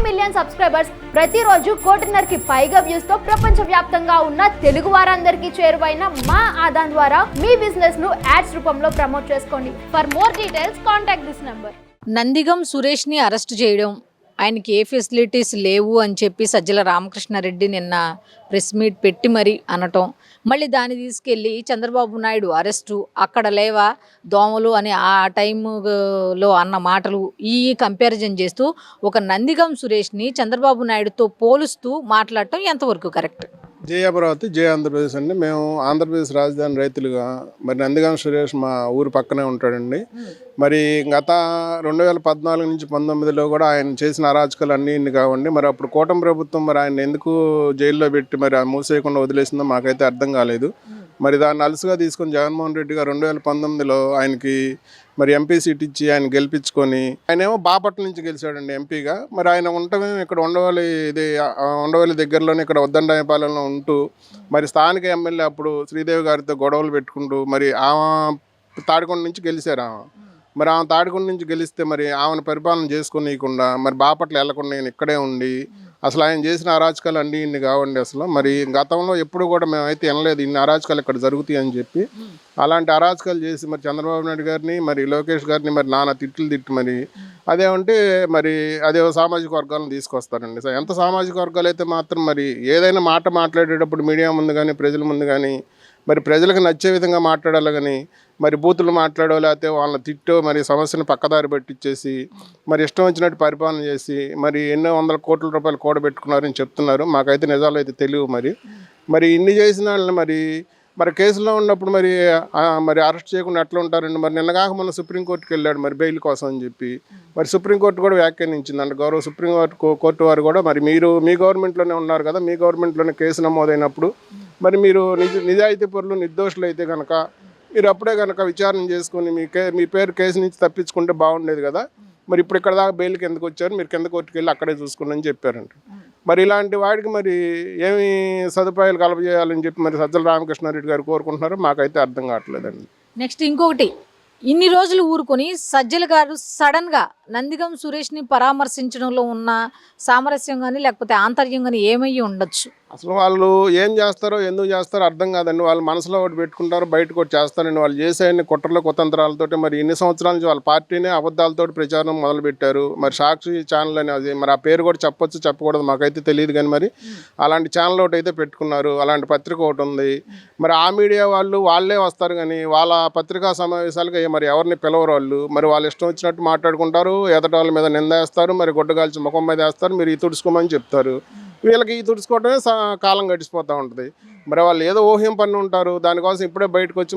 Million subscribers, ప్రతిరోజు 1.5 పైగా views తో ప్రపంచవ్యాప్తంగా ఉన్న తెలుగు వారందరికీ చేరువైన మా ఆదాన్ ద్వారా మీ బిజినెస్ ను యాడ్స్ రూపంలో ప్రమోట్ చేసుకోండి. For more details contact this number. Nandigam సురేష్ని అరెస్ట్ చేయడం, ఆయనకి ఏ ఫెసిలిటీస్ లేవు అని చెప్పి సజ్జల రామకృష్ణారెడ్డి నిన్న ప్రెస్ మీట్ పెట్టి మరీ అనటం, మళ్ళీ దాన్ని తీసుకెళ్ళి చంద్రబాబు నాయుడు అరెస్టు, అక్కడ లేవా దోమలు అని ఆ టైంలో అన్న మాటలు ఈ కంపారిజన్ చేస్తూ ఒక నందిగం సురేష్ని చంద్రబాబు నాయుడుతో పోలుస్తూ మాట్లాడటం ఎంతవరకు కరెక్ట్? జై అమరావతి, జై ఆంధ్రప్రదేశ్ అండి. మేము ఆంధ్రప్రదేశ్ రాజధాని రైతులుగా మరి నందిగం సురేష్ మా ఊరు పక్కనే ఉంటాడండి. మరి గత 2014 నుంచి 19లో కూడా ఆయన చేసిన అరాచకాలు అన్నీ కావండి. మరి అప్పుడు కూటమి ప్రభుత్వం మరి ఆయన ఎందుకు జైల్లో పెట్టి మరి మూసేయకుండా వదిలేసిందో మాకైతే అర్థం కాలేదు. మరి దాన్ని అలసుగా తీసుకొని జగన్మోహన్ రెడ్డి గారు 2019లో ఆయనకి మరి ఎంపీ సీట్ ఇచ్చి ఆయన గెలిపించుకొని, ఆయన ఏమో బాపట్ల నుంచి గెలిచాడండి ఎంపీగా. మరి ఆయన ఉండటమే ఇక్కడ ఉండవల్లి దగ్గరలోనే ఇక్కడ ఉద్దండపాలెంలో ఉంటూ మరి స్థానిక ఎమ్మెల్యే అప్పుడు శ్రీదేవి గారితో గొడవలు పెట్టుకుంటూ మరి ఆమె తాడికొండ నుంచి గెలిచారు. మరి ఆమె తాడికొండ నుంచి గెలిస్తే మరి ఆమెను పరిపాలన చేసుకునియకుండా మరి బాపట్ల వెళ్లకుండా నేను ఇక్కడే ఉండి అసలు ఆయన చేసిన అరాచకాలు అన్నీ ఇన్ని కావండి. అసలు మరి గతంలో ఎప్పుడు కూడా మేమైతే వినలేదు ఇన్ని అరాచకాలు ఇక్కడ జరుగుతాయి అని చెప్పి. అలాంటి అరాచకాలు చేసి మరి చంద్రబాబు నాయుడు గారిని మరి లోకేష్ గారిని మరి నానా తిట్టి మరి అదేమంటే మరి అదే సామాజిక వర్గాలను తీసుకొస్తారండి. సో ఎంత సామాజిక వర్గాలు అయితే మాత్రం మరి ఏదైనా మాట మాట్లాడేటప్పుడు మీడియా ముందు కానీ ప్రజల ముందు కానీ మరి ప్రజలకు నచ్చే విధంగా మాట్లాడాలి. కానీ మరి బూతులు మాట్లాడో లేకపోతే వాళ్ళని తిట్టో మరి సమస్యను పక్కదారి పట్టించేసి మరి ఇష్టం వచ్చినట్టు పరిపాలన చేసి మరి ఎన్నో వందల కోట్ల రూపాయలు కూడబెట్టుకున్నారని చెప్తున్నారు. మాకైతే నిజాలు అయితే తెలియవు. మరి ఇన్ని చేసిన వాళ్ళని మరి కేసులో ఉన్నప్పుడు మరి అరెస్ట్ చేయకుండా ఎట్లా ఉంటారండి? మరి నిన్నగాక మొన్న సుప్రీంకోర్టుకి వెళ్ళాడు మరి బెయిల్ కోసం అని చెప్పి. మరి సుప్రీంకోర్టు కూడా వ్యాఖ్యానించిందంట. గౌరవ సుప్రీంకోర్టు వారు కూడా మరి మీరు మీ గవర్నమెంట్లోనే ఉన్నారు కదా, మీ గవర్నమెంట్లోనే కేసు నమోదైనప్పుడు మరి మీరు నిజాయితీ పరులు నిర్దోషులు అయితే కనుక మీరు అప్పుడే కనుక విచారణ చేసుకుని మీ పేరు కేసు నుంచి తప్పించుకుంటే బాగుండేది కదా. మరి ఇప్పుడు ఇక్కడ దాకా బెయిల్కి ఎందుకు వచ్చారు, మీరు కింద కోర్టుకి వెళ్ళి అక్కడే చూసుకోండి అని చెప్పారంట. మరి ఇలాంటి వాడికి మరి ఏమి సదుపాయాలు కలపజేయాలని చెప్పి మరి సజ్జల రామకృష్ణారెడ్డి గారు కోరుకుంటున్నారో మాకైతే అర్థం కావట్లేదండి. నెక్స్ట్ ఇంకొకటి, ఇన్ని రోజులు ఊరుకొని సజ్జల గారు సడన్గా నందిగం సురేష్ని పరామర్శించడంలో ఉన్న సామరస్యం కానీ లేకపోతే ఆంతర్యం కానీ ఏమయ్యి ఉండొచ్చు? అసలు వాళ్ళు ఏం చేస్తారో ఎందుకు చేస్తారో అర్థం కాదండి. వాళ్ళు మనసులో ఒకటి పెట్టుకుంటారు, బయటకు ఒకటి చేస్తారండి. వాళ్ళు చేసేయన్ని కుట్రల కుతంత్రాలతోటి మరి ఇన్ని సంవత్సరాల నుంచి వాళ్ళ పార్టీనే అబద్ధాలతో ప్రచారం మొదలుపెట్టారు. మరి సాక్షి ఛానల్ అని అది మరి ఆ పేరు కూడా చెప్పొచ్చు చెప్పకూడదు మాకైతే తెలియదు. కానీ మరి అలాంటి ఛానల్ ఒకటి అయితే పెట్టుకున్నారు, అలాంటి పత్రిక ఒకటి ఉంది. మరి ఆ మీడియా వాళ్ళే వస్తారు కానీ వాళ్ళ పత్రికా సమావేశాలుగా మరి ఎవరిని పిలవరు వాళ్ళు. మరి వాళ్ళు ఇష్టం వచ్చినట్టు మాట్లాడుకుంటారు, ఎదటి వాళ్ళ మీద నిందేస్తారు, మరి గుడ్డగాల్చి ముఖం మీద వేస్తారు, మీరు ఈ తుడుచుకోమని చెప్తారు. వీళ్ళకి ఈ తుడుచుకోవటమే కాలం గడిచిపోతూ ఉంటుంది. మరి వాళ్ళు ఏదో ఊహ్యం పని ఉంటారు, దానికోసం ఇప్పుడే బయటకు వచ్చి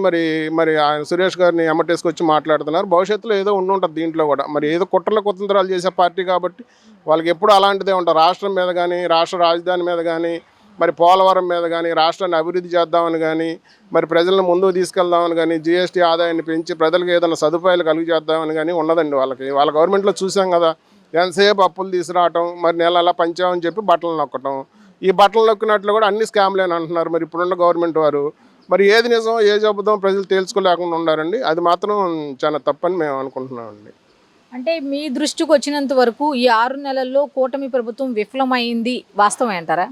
మరి ఆయన సురేష్ గారిని ఎమ్మటేసుకొచ్చి మాట్లాడుతున్నారు. భవిష్యత్తులో ఏదో ఉంటుంది దీంట్లో కూడా. మరి ఏదో కుట్రల కుతంత్రాలు చేసే పార్టీ కాబట్టి వాళ్ళకి ఎప్పుడు అలాంటిదే ఉంటారు. రాష్ట్రం మీద కానీ, రాష్ట్ర రాజధాని మీద కానీ, మరి పోలవరం మీద కానీ, రాష్ట్రాన్ని అభివృద్ధి చేద్దామని కానీ, మరి ప్రజలను ముందుకు తీసుకెళ్దామని కానీ, జీఎస్టీ ఆదాయాన్ని పెంచి ప్రజలకు ఏదైనా సదుపాయాలు కలిగి చేద్దామని కానీ ఉండదండి వాళ్ళకి. వాళ్ళ గవర్నమెంట్లో చూసాం కదా, ఎంతసేపు అప్పులు తీసుకురావటం, మరి నెల పంచామని చెప్పి బట్టలు నొక్కటం. ఈ బట్టలు నొక్కినట్లు కూడా అన్ని స్కామ్లేని అంటున్నారు మరి ఇప్పుడున్న గవర్నమెంట్ వారు. మరి ఏది నిజం ఏది అబద్ధం ప్రజలు తేల్చుకోలేకుండా ఉండారండి. అది మాత్రం చాలా తప్పని మేము అనుకుంటున్నామండి. అంటే మీ దృష్టికి వచ్చినంత వరకు ఈ 6 నెలల్లో కూటమి ప్రభుత్వం విఫలమైంది వాస్తవం అంటారా?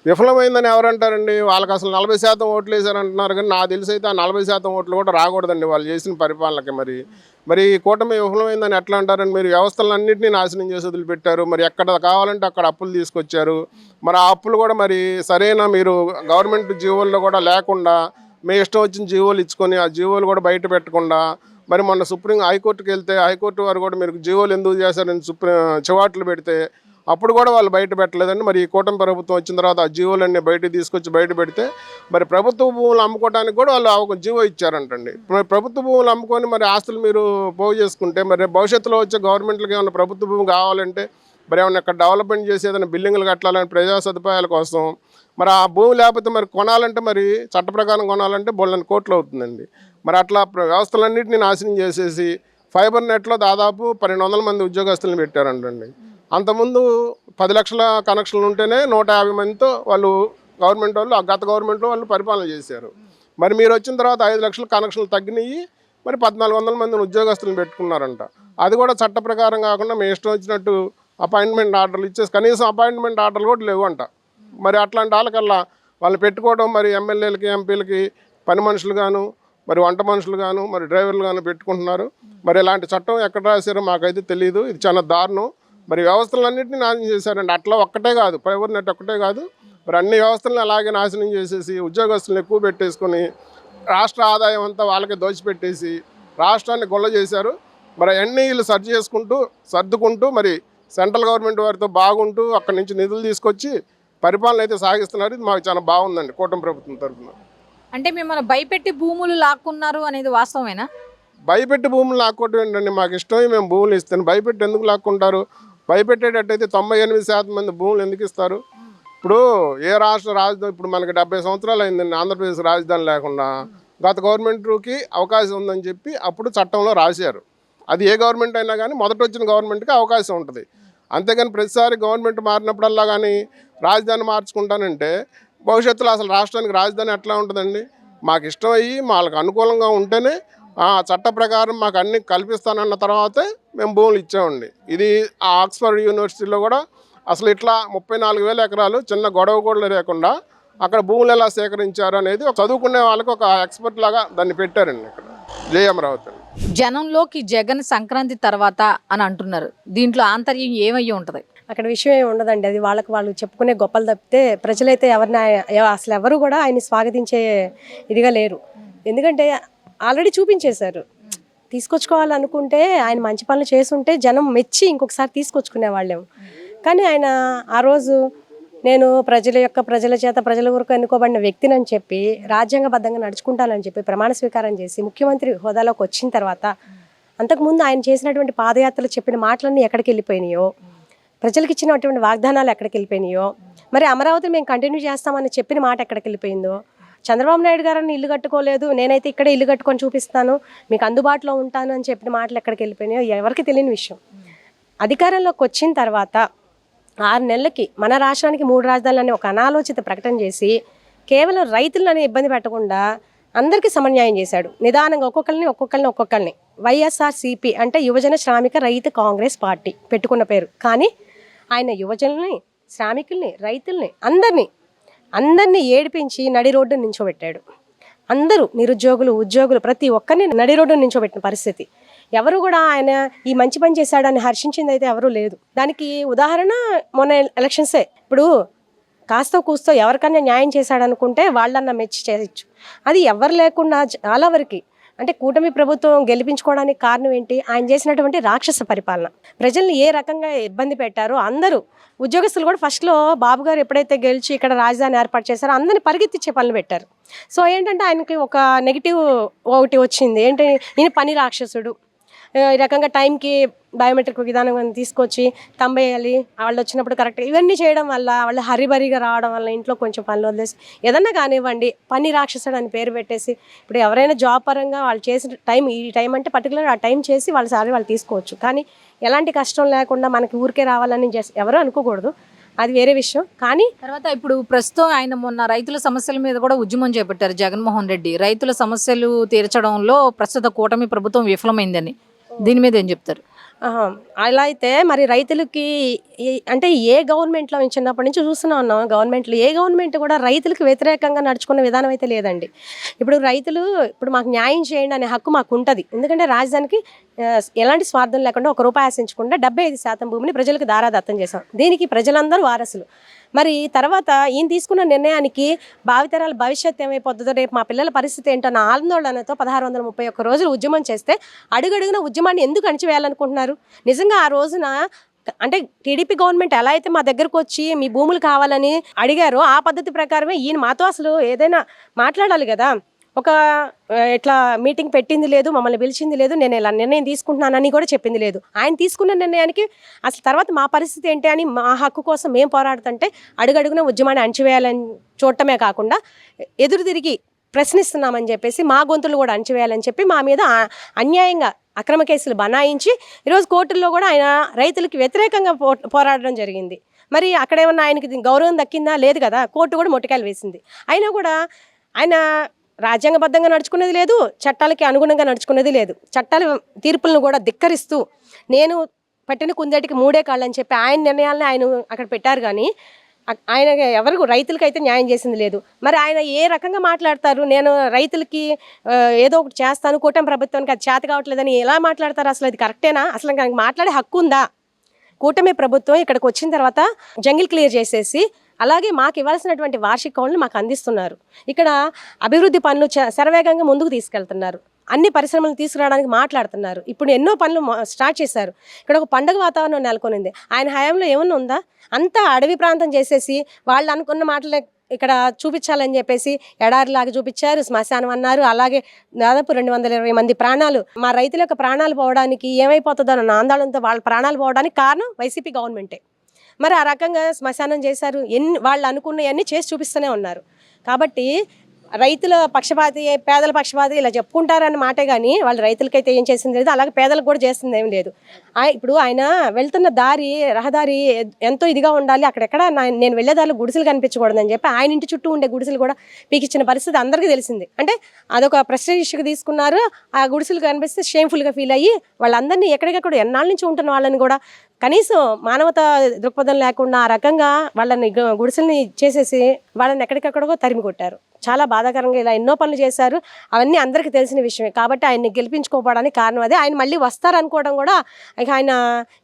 విఫలమైందని ఎవరంటారండి? వాళ్ళకి అసలు 40% ఓట్లు వేసారంటున్నారు. కానీ నాకు తెలిసి అయితే ఆ 40% ఓట్లు కూడా రాకూడదండి వాళ్ళు చేసిన పరిపాలనకి. మరి కూటమి విఫలమైందని ఎట్లా అంటారండి? మీరు వ్యవస్థలన్నింటినీ నాశనం చేసి వదిలిపెట్టారు. మరి ఎక్కడ కావాలంటే అక్కడ అప్పులు తీసుకొచ్చారు. మరి ఆ అప్పులు కూడా మరి సరైన మీరు గవర్నమెంట్ జీవోల్లో కూడా లేకుండా మీ ఇష్టం వచ్చిన జీవోలు ఇచ్చుకొని ఆ జీవోలు కూడా బయట పెట్టకుండా మరి మొన్న హైకోర్టుకి వెళ్తే హైకోర్టు వారు కూడా మీరు జీవోలు ఎందుకు చేశారని చివాట్లు పెడితే అప్పుడు కూడా వాళ్ళు బయట పెట్టలేదండి. మరి ఈ కూటమి ప్రభుత్వం వచ్చిన తర్వాత ఆ జీవోలన్నీ బయటకు తీసుకొచ్చి బయట పెడితే మరి ప్రభుత్వ భూములు అమ్ముకోవడానికి కూడా వాళ్ళు ఒక జీవో ఇచ్చారంటండి. మరి ప్రభుత్వ భూములు అమ్ముకొని మరి ఆస్తులు మీరు పోగు చేసుకుంటే మరి భవిష్యత్తులో వచ్చే గవర్నమెంట్లకి ఏమైనా ప్రభుత్వ భూమి కావాలంటే మరి ఏమైనా ఇక్కడ డెవలప్మెంట్ చేసి ఏదైనా బిల్డింగ్లు కట్టాలని ప్రజా సదుపాయాల కోసం మరి ఆ భూమి లేకపోతే మరి కొనాలంటే మరి చట్ట ప్రకారం కొనాలంటే బోల్డెన్ కోట్లు అవుతుందండి. మరి అట్లా వ్యవస్థలన్నింటినీ నాశనం చేసేసి ఫైబర్ నెట్లో దాదాపు 1200 మంది ఉద్యోగస్తులను పెట్టారంటండి. అంతకుముందు 10 లక్షల కనెక్షన్లు ఉంటేనే 150 మందితో వాళ్ళు గవర్నమెంట్ వాళ్ళు గత గవర్నమెంట్లో వాళ్ళు పరిపాలన చేశారు. మరి మీరు వచ్చిన తర్వాత 5 లక్షల కనెక్షన్లు తగ్గినాయి. మరి 1400 మందిని ఉద్యోగస్తులను పెట్టుకున్నారంట. అది కూడా చట్ట ప్రకారం కాకుండా మీ ఇష్టం వచ్చినట్టు అపాయింట్మెంట్ ఆర్డర్లు ఇచ్చేసి కనీసం అపాయింట్మెంట్ ఆర్డర్లు కూడా లేవు అంట. మరి అట్లాంటి వాళ్ళకల్లా వాళ్ళు పెట్టుకోవడం, మరి ఎమ్మెల్యేలకి ఎంపీలకి పని మనుషులు గాను, మరి వంట మనుషులు గాను, మరి డ్రైవర్లు గాను పెట్టుకుంటున్నారు. మరి ఇలాంటి చట్టం ఎక్కడ రాశారో మాకైతే తెలియదు. ఇది చాలా దారుణం. మరి వ్యవస్థలన్నింటినీ నాశనం చేశారండి. అట్లా ఒక్కటే కాదు, ఫైబర్ నెట్ ఒక్కటే కాదు, మరి అన్ని వ్యవస్థలను అలాగే నాశనం చేసేసి ఉద్యోగస్తులను ఎక్కువ పెట్టేసుకొని రాష్ట్ర ఆదాయం అంతా వాళ్ళకి దోచిపెట్టేసి రాష్ట్రాన్ని గొల్ల చేశారు. మరి అన్నీ వీళ్ళు సర్దుకుంటూ మరి సెంట్రల్ గవర్నమెంట్ వారితో బాగుంటూ అక్కడి నుంచి నిధులు తీసుకొచ్చి పరిపాలన అయితే సాగిస్తున్నారు. ఇది మాకు చాలా బాగుందండి కూటమి ప్రభుత్వం తరఫున. అంటే మిమ్మల్ని భయపెట్టి భూములు లాక్కున్నారు అనేది వాస్తవమేనా? భయపెట్టి భూములు లాక్కోవటం ఏంటండి, మాకు ఇష్టమే మేము భూములు ఇస్తాను. భయపెట్టి ఎందుకు లాక్కుంటారు? భయపెట్టేటట్టయితే 98% మంది భూములు ఎందుకు ఇస్తారు? ఇప్పుడు ఏ రాష్ట్ర రాజధాని, ఇప్పుడు మనకి 70 సంవత్సరాలు అయిందండి ఆంధ్రప్రదేశ్ రాజధాని లేకుండా. గత గవర్నమెంట్కి అవకాశం ఉందని చెప్పి అప్పుడు చట్టంలో రాశారు. అది ఏ గవర్నమెంట్ అయినా కానీ మొదట వచ్చిన గవర్నమెంట్కి అవకాశం ఉంటుంది. అంతేగాని ప్రతిసారి గవర్నమెంట్ మారినప్పుడల్లా కానీ రాజధాని మార్చుకుంటానంటే భవిష్యత్తులో అసలు రాష్ట్రానికి రాజధాని ఎట్లా ఉంటుందండి? మాకు ఇష్టమయ్యి వాళ్ళకి అనుకూలంగా ఉంటేనే చట్ట ప్రకారం మాకు అన్ని కల్పిస్తానన్న తర్వాతే మేము భూములు ఇచ్చామండి. ఇది ఆక్స్ఫర్డ్ యూనివర్సిటీలో కూడా అసలు ఇట్లా 34,000 ఎకరాలు చిన్న గొడవ కూడా లేకుండా అక్కడ భూములు ఎలా సేకరించారు అనేది చదువుకునే వాళ్ళకి ఒక ఎక్స్పర్ట్ లాగా దాన్ని పెట్టారండి ఇక్కడ జే అమరావతి. జనంలోకి జగన్ సంక్రాంతి తర్వాత అని అంటున్నారు. దీంట్లో ఆంతర్యం ఏమయ్యి ఉంటుంది? అక్కడ విషయం ఏమి ఉండదండి. అది వాళ్ళకి వాళ్ళు చెప్పుకునే గొప్పలు తప్పితే ప్రజలైతే అసలు ఎవరు కూడా ఆయన్ని స్వాగతించే ఇదిగా లేరు. ఎందుకంటే ఆల్రెడీ చూపించేశారు. తీసుకొచ్చుకోవాలనుకుంటే ఆయన మంచి పనులు చేస్తుంటే జనం మెచ్చి ఇంకొకసారి తీసుకొచ్చుకునే వాళ్ళేమో. కానీ ఆయన ఆ రోజు నేను ప్రజల చేత ప్రజల వరకు ఎన్నుకోబడిన వ్యక్తినని చెప్పి రాజ్యాంగబద్ధంగా నడుచుకుంటానని చెప్పి ప్రమాణ స్వీకారం చేసి ముఖ్యమంత్రి హోదాలోకి వచ్చిన తర్వాత అంతకుముందు ఆయన చేసినటువంటి పాదయాత్రలు చెప్పిన మాటలన్నీ ఎక్కడికి వెళ్ళిపోయినాయో, ప్రజలకు ఇచ్చినటువంటి వాగ్దానాలు ఎక్కడికి వెళ్ళిపోయినాయో, మరి అమరావతి మేము కంటిన్యూ చేస్తామని చెప్పిన మాట ఎక్కడికి వెళ్ళిపోయిందో, చంద్రబాబు నాయుడు గారిని ఇల్లు కట్టుకోలేదు, నేనైతే ఇక్కడే ఇల్లు కట్టుకొని చూపిస్తాను, మీకు అందుబాటులో ఉంటాను అని చెప్పిన మాటలు ఎక్కడికి వెళ్ళిపోయినాయో ఎవరికి తెలియని విషయం. అధికారంలోకి వచ్చిన తర్వాత 6 నెలలకి మన రాష్ట్రానికి 3 రాజధానులని ఒక అనాలోచిత ప్రకటన చేసి కేవలం రైతులని ఇబ్బంది పెట్టకుండా అందరికీ సమన్యాయం చేశాడు. నిదానంగా ఒక్కొక్కరిని వైఎస్ఆర్సీపీ అంటే యువజన శ్రామిక రైతు కాంగ్రెస్ పార్టీ పెట్టుకున్న పేరు. కానీ ఆయన యువజనుల్ని, శ్రామికుల్ని, రైతుల్ని అందరినీ ఏడిపించి నడి రోడ్డు నించోబెట్టాడు. అందరూ నిరుద్యోగులు, ఉద్యోగులు ప్రతి ఒక్కరిని నడి రోడ్డు నించోబెట్టిన పరిస్థితి. ఎవరు కూడా ఆయన ఈ మంచి పని చేశాడని హర్షించింది అయితే ఎవరూ లేదు. దానికి ఉదాహరణ మొన్న ఎలక్షన్సే. ఇప్పుడు కాస్తో కూస్తో ఎవరికైనా న్యాయం చేశాడనుకుంటే వాళ్ళన్న మెచ్చి చేయొచ్చు. అది ఎవరు లేకుండా చాలా వరకు అంటే కూటమి ప్రభుత్వం గెలిపించుకోవడానికి కారణం ఏంటి? ఆయన చేసినటువంటి రాక్షస పరిపాలన. ప్రజల్ని ఏ రకంగా ఇబ్బంది పెట్టారో అందరూ ఉద్యోగస్తులు కూడా ఫస్ట్లో బాబు గారు ఎప్పుడైతే గెలిచి ఇక్కడ రాజధాని ఏర్పాటు చేశారో అందరినీ పరిగెత్తిచ్చే పనులు పెట్టారు. సో ఏంటంటే ఆయనకి ఒక నెగిటివ్ ఒకటి వచ్చింది. ఏంటి, ఈయన పని రాక్షసుడు, ఈ రకంగా టైంకి బయోమెట్రిక్ విధానం తీసుకొచ్చి తంబేయాలి, వాళ్ళు వచ్చినప్పుడు కరెక్ట్ ఇవన్నీ చేయడం వల్ల వాళ్ళు హరిబరిగా రావడం వల్ల ఇంట్లో కొంచెం పనులు వదిలేసి ఏదన్నా కానివ్వండి పని రాక్షసుడు అని పేరు పెట్టేసి ఇప్పుడు ఎవరైనా జాబ్ పరంగా వాళ్ళు చేసిన ఈ టైం అంటే పర్టికులర్ ఆ టైం చేసి వాళ్ళ సాలరీ వాళ్ళు తీసుకోవచ్చు. కానీ ఎలాంటి కష్టం లేకుండా మనకి ఊరికే రావాలని ఎవరూ అనుకోకూడదు, అది వేరే విషయం. కానీ తర్వాత ఇప్పుడు ప్రస్తుతం ఆయన మొన్న రైతుల సమస్యల మీద కూడా ఉద్యమం చేపట్టారు జగన్మోహన్ రెడ్డి. రైతుల సమస్యలు తీర్చడంలో ప్రస్తుత కూటమి ప్రభుత్వం విఫలమైందని, దీని మీద ఏం చెప్తారు? అలా అయితే మరి రైతులకి అంటే ఏ గవర్నమెంట్లో చిన్నప్పటి నుంచి చూస్తూనే ఉన్నాం, గవర్నమెంట్లు ఏ గవర్నమెంట్ కూడా రైతులకు వ్యతిరేకంగా నడుచుకున్న విధానం అయితే లేదండి. ఇప్పుడు రైతులు ఇప్పుడు మాకు న్యాయం చేయండి అనే హక్కు మాకు ఉంటుంది. ఎందుకంటే రాజధానికి ఎలాంటి స్వార్థం లేకుండా ₹1 ఆశించకుండా 75% భూమిని ప్రజలకు దారాదత్తం చేశాం. దీనికి ప్రజలందరూ వారసులు. మరి తర్వాత ఈయన తీసుకున్న నిర్ణయానికి భావితరాల భవిష్యత్తు ఏమైపోతుందో, రేపు మా పిల్లల పరిస్థితి ఏంటో నా ఆందోళనతో 1631 రోజులు ఉద్యమం చేస్తే అడుగడుగున ఉద్యమాన్ని ఎందుకు అణిచివేయాలనుకుంటున్నారు? నిజంగా ఆ రోజున అంటే టీడీపీ గవర్నమెంట్ ఎలా అయితే మా దగ్గరకు వచ్చి మీ భూములు కావాలని అడిగారో ఆ పద్ధతి ప్రకారమే ఈయన మాతో అసలు ఏదైనా మాట్లాడాలి కదా. ఒక ఇట్లా మీటింగ్ పెట్టింది లేదు, మమ్మల్ని పిలిచింది లేదు, నేను ఇలా నిర్ణయం తీసుకుంటున్నానని కూడా చెప్పింది లేదు. ఆయన తీసుకున్న నిర్ణయానికి అసలు తర్వాత మా పరిస్థితి ఏంటి అని మా హక్కు కోసం మేము పోరాడుతుంటే అడుగడుగున ఉద్యమాన్ని అణచివేయాలని చూడటమే కాకుండా ఎదురు తిరిగి ప్రశ్నిస్తున్నామని చెప్పేసి మా గొంతులు కూడా అణచివేయాలని చెప్పి మా మీద అన్యాయంగా అక్రమ కేసులు బనాయించి ఈరోజు కోర్టుల్లో కూడా ఆయన రైతులకి వ్యతిరేకంగా పోరాడడం జరిగింది. మరి అక్కడేమన్నా ఆయనకి గౌరవం దక్కిందా? లేదు కదా. కోర్టు కూడా మొట్టికాయలు వేసింది. అయినా కూడా ఆయన రాజ్యాంగబద్ధంగా నడుచుకునేది లేదు, చట్టాలకి అనుగుణంగా నడుచుకునేది లేదు. చట్టాల తీర్పులను కూడా ధిక్కరిస్తూ నేను పట్టిన కుందేటికి మూడే కాళ్ళు అని చెప్పి ఆయన నిర్ణయాలను ఆయన అక్కడ పెట్టారు. కానీ ఆయన ఎవరు రైతులకైతే న్యాయం చేసింది లేదు. మరి ఆయన ఏ రకంగా మాట్లాడతారు? నేను రైతులకి ఏదో ఒకటి చేస్తాను, కూటమి ప్రభుత్వానికి అది చేత కావట్లేదని ఎలా మాట్లాడతారు? అసలు అది కరెక్టేనా? అసలు నాకు మాట్లాడే హక్కు ఉందా? కూటమి ప్రభుత్వం ఇక్కడికి వచ్చిన తర్వాత జంగిల్ క్లియర్ చేసేసి అలాగే మాకు ఇవ్వాల్సినటువంటి వార్షిక కౌలుని మాకు అందిస్తున్నారు. ఇక్కడ అభివృద్ధి పనులు శరవేగంగా ముందుకు తీసుకెళ్తున్నారు. అన్ని పరిశ్రమలు తీసుకురావడానికి మాట్లాడుతున్నారు. ఇప్పుడు ఎన్నో పనులు స్టార్ట్ చేశారు. ఇక్కడ ఒక పండుగ వాతావరణం నెలకొనింది. ఆయన హయాంలో ఏమన్నా ఉందా? అంతా అడవి ప్రాంతం చేసేసి వాళ్ళు అనుకున్న మాటలే ఇక్కడ చూపించాలని చెప్పేసి ఎడారిలాగా చూపించారు, శ్మశానం అన్నారు. అలాగే దాదాపు 220 మంది ప్రాణాలు, మా రైతుల యొక్క ప్రాణాలు పోవడానికి ఏమైపోతుందో అన్న ఆందోళనతో వాళ్ళ ప్రాణాలు పోవడానికి కారణం వైసీపీ గవర్నమెంటే. మరి ఆ రకంగా శ్మశానం చేశారు. వాళ్ళు అనుకున్నవన్నీ చేసి చూపిస్తూనే ఉన్నారు. కాబట్టి రైతుల పక్షపాతి, పేదల పక్షపాతి ఇలా చెప్పుకుంటారన్న మాటే కానీ వాళ్ళు రైతులకైతే ఏం చేసింది లేదు, అలాగే పేదలకు కూడా చేసింది ఏం లేదు. ఇప్పుడు ఆయన వెళ్తున్న రహదారి ఎంతో ఇదిగా ఉండాలి. అక్కడెక్కడ నేను వెళ్ళేదారిలో గుడిసెలు కనిపించకూడదని చెప్పి ఆయన ఇంటి చుట్టూ ఉండే గుడిసెలు కూడా పీకిచ్చిన పరిస్థితి అందరికీ తెలిసింది. అంటే అదొక ప్రెస్టేజ్ ఇష్యూగా తీసుకున్నారు. ఆ గుడిసెలు కనిపిస్తే షేమ్ఫుల్గా ఫీల్ అయ్యి వాళ్ళందరినీ ఎక్కడికక్కడ ఎన్నాళ్ళ నుంచి ఉంటున్న వాళ్ళని కూడా కనీసం మానవత దృక్పథం లేకుండా ఆ రకంగా వాళ్ళని గుడిసెల్ని చేసేసి వాళ్ళని ఎక్కడికక్కడో తరిమి కొట్టారు. చాలా బాధాకరంగా ఇలా ఎన్నో పనులు చేశారు. అవన్నీ అందరికీ తెలిసిన విషయమే. కాబట్టి ఆయన్ని గెలిపించుకోవడానికి కారణం అదే. ఆయన మళ్ళీ వస్తారనుకోవడం కూడా ఇక ఆయన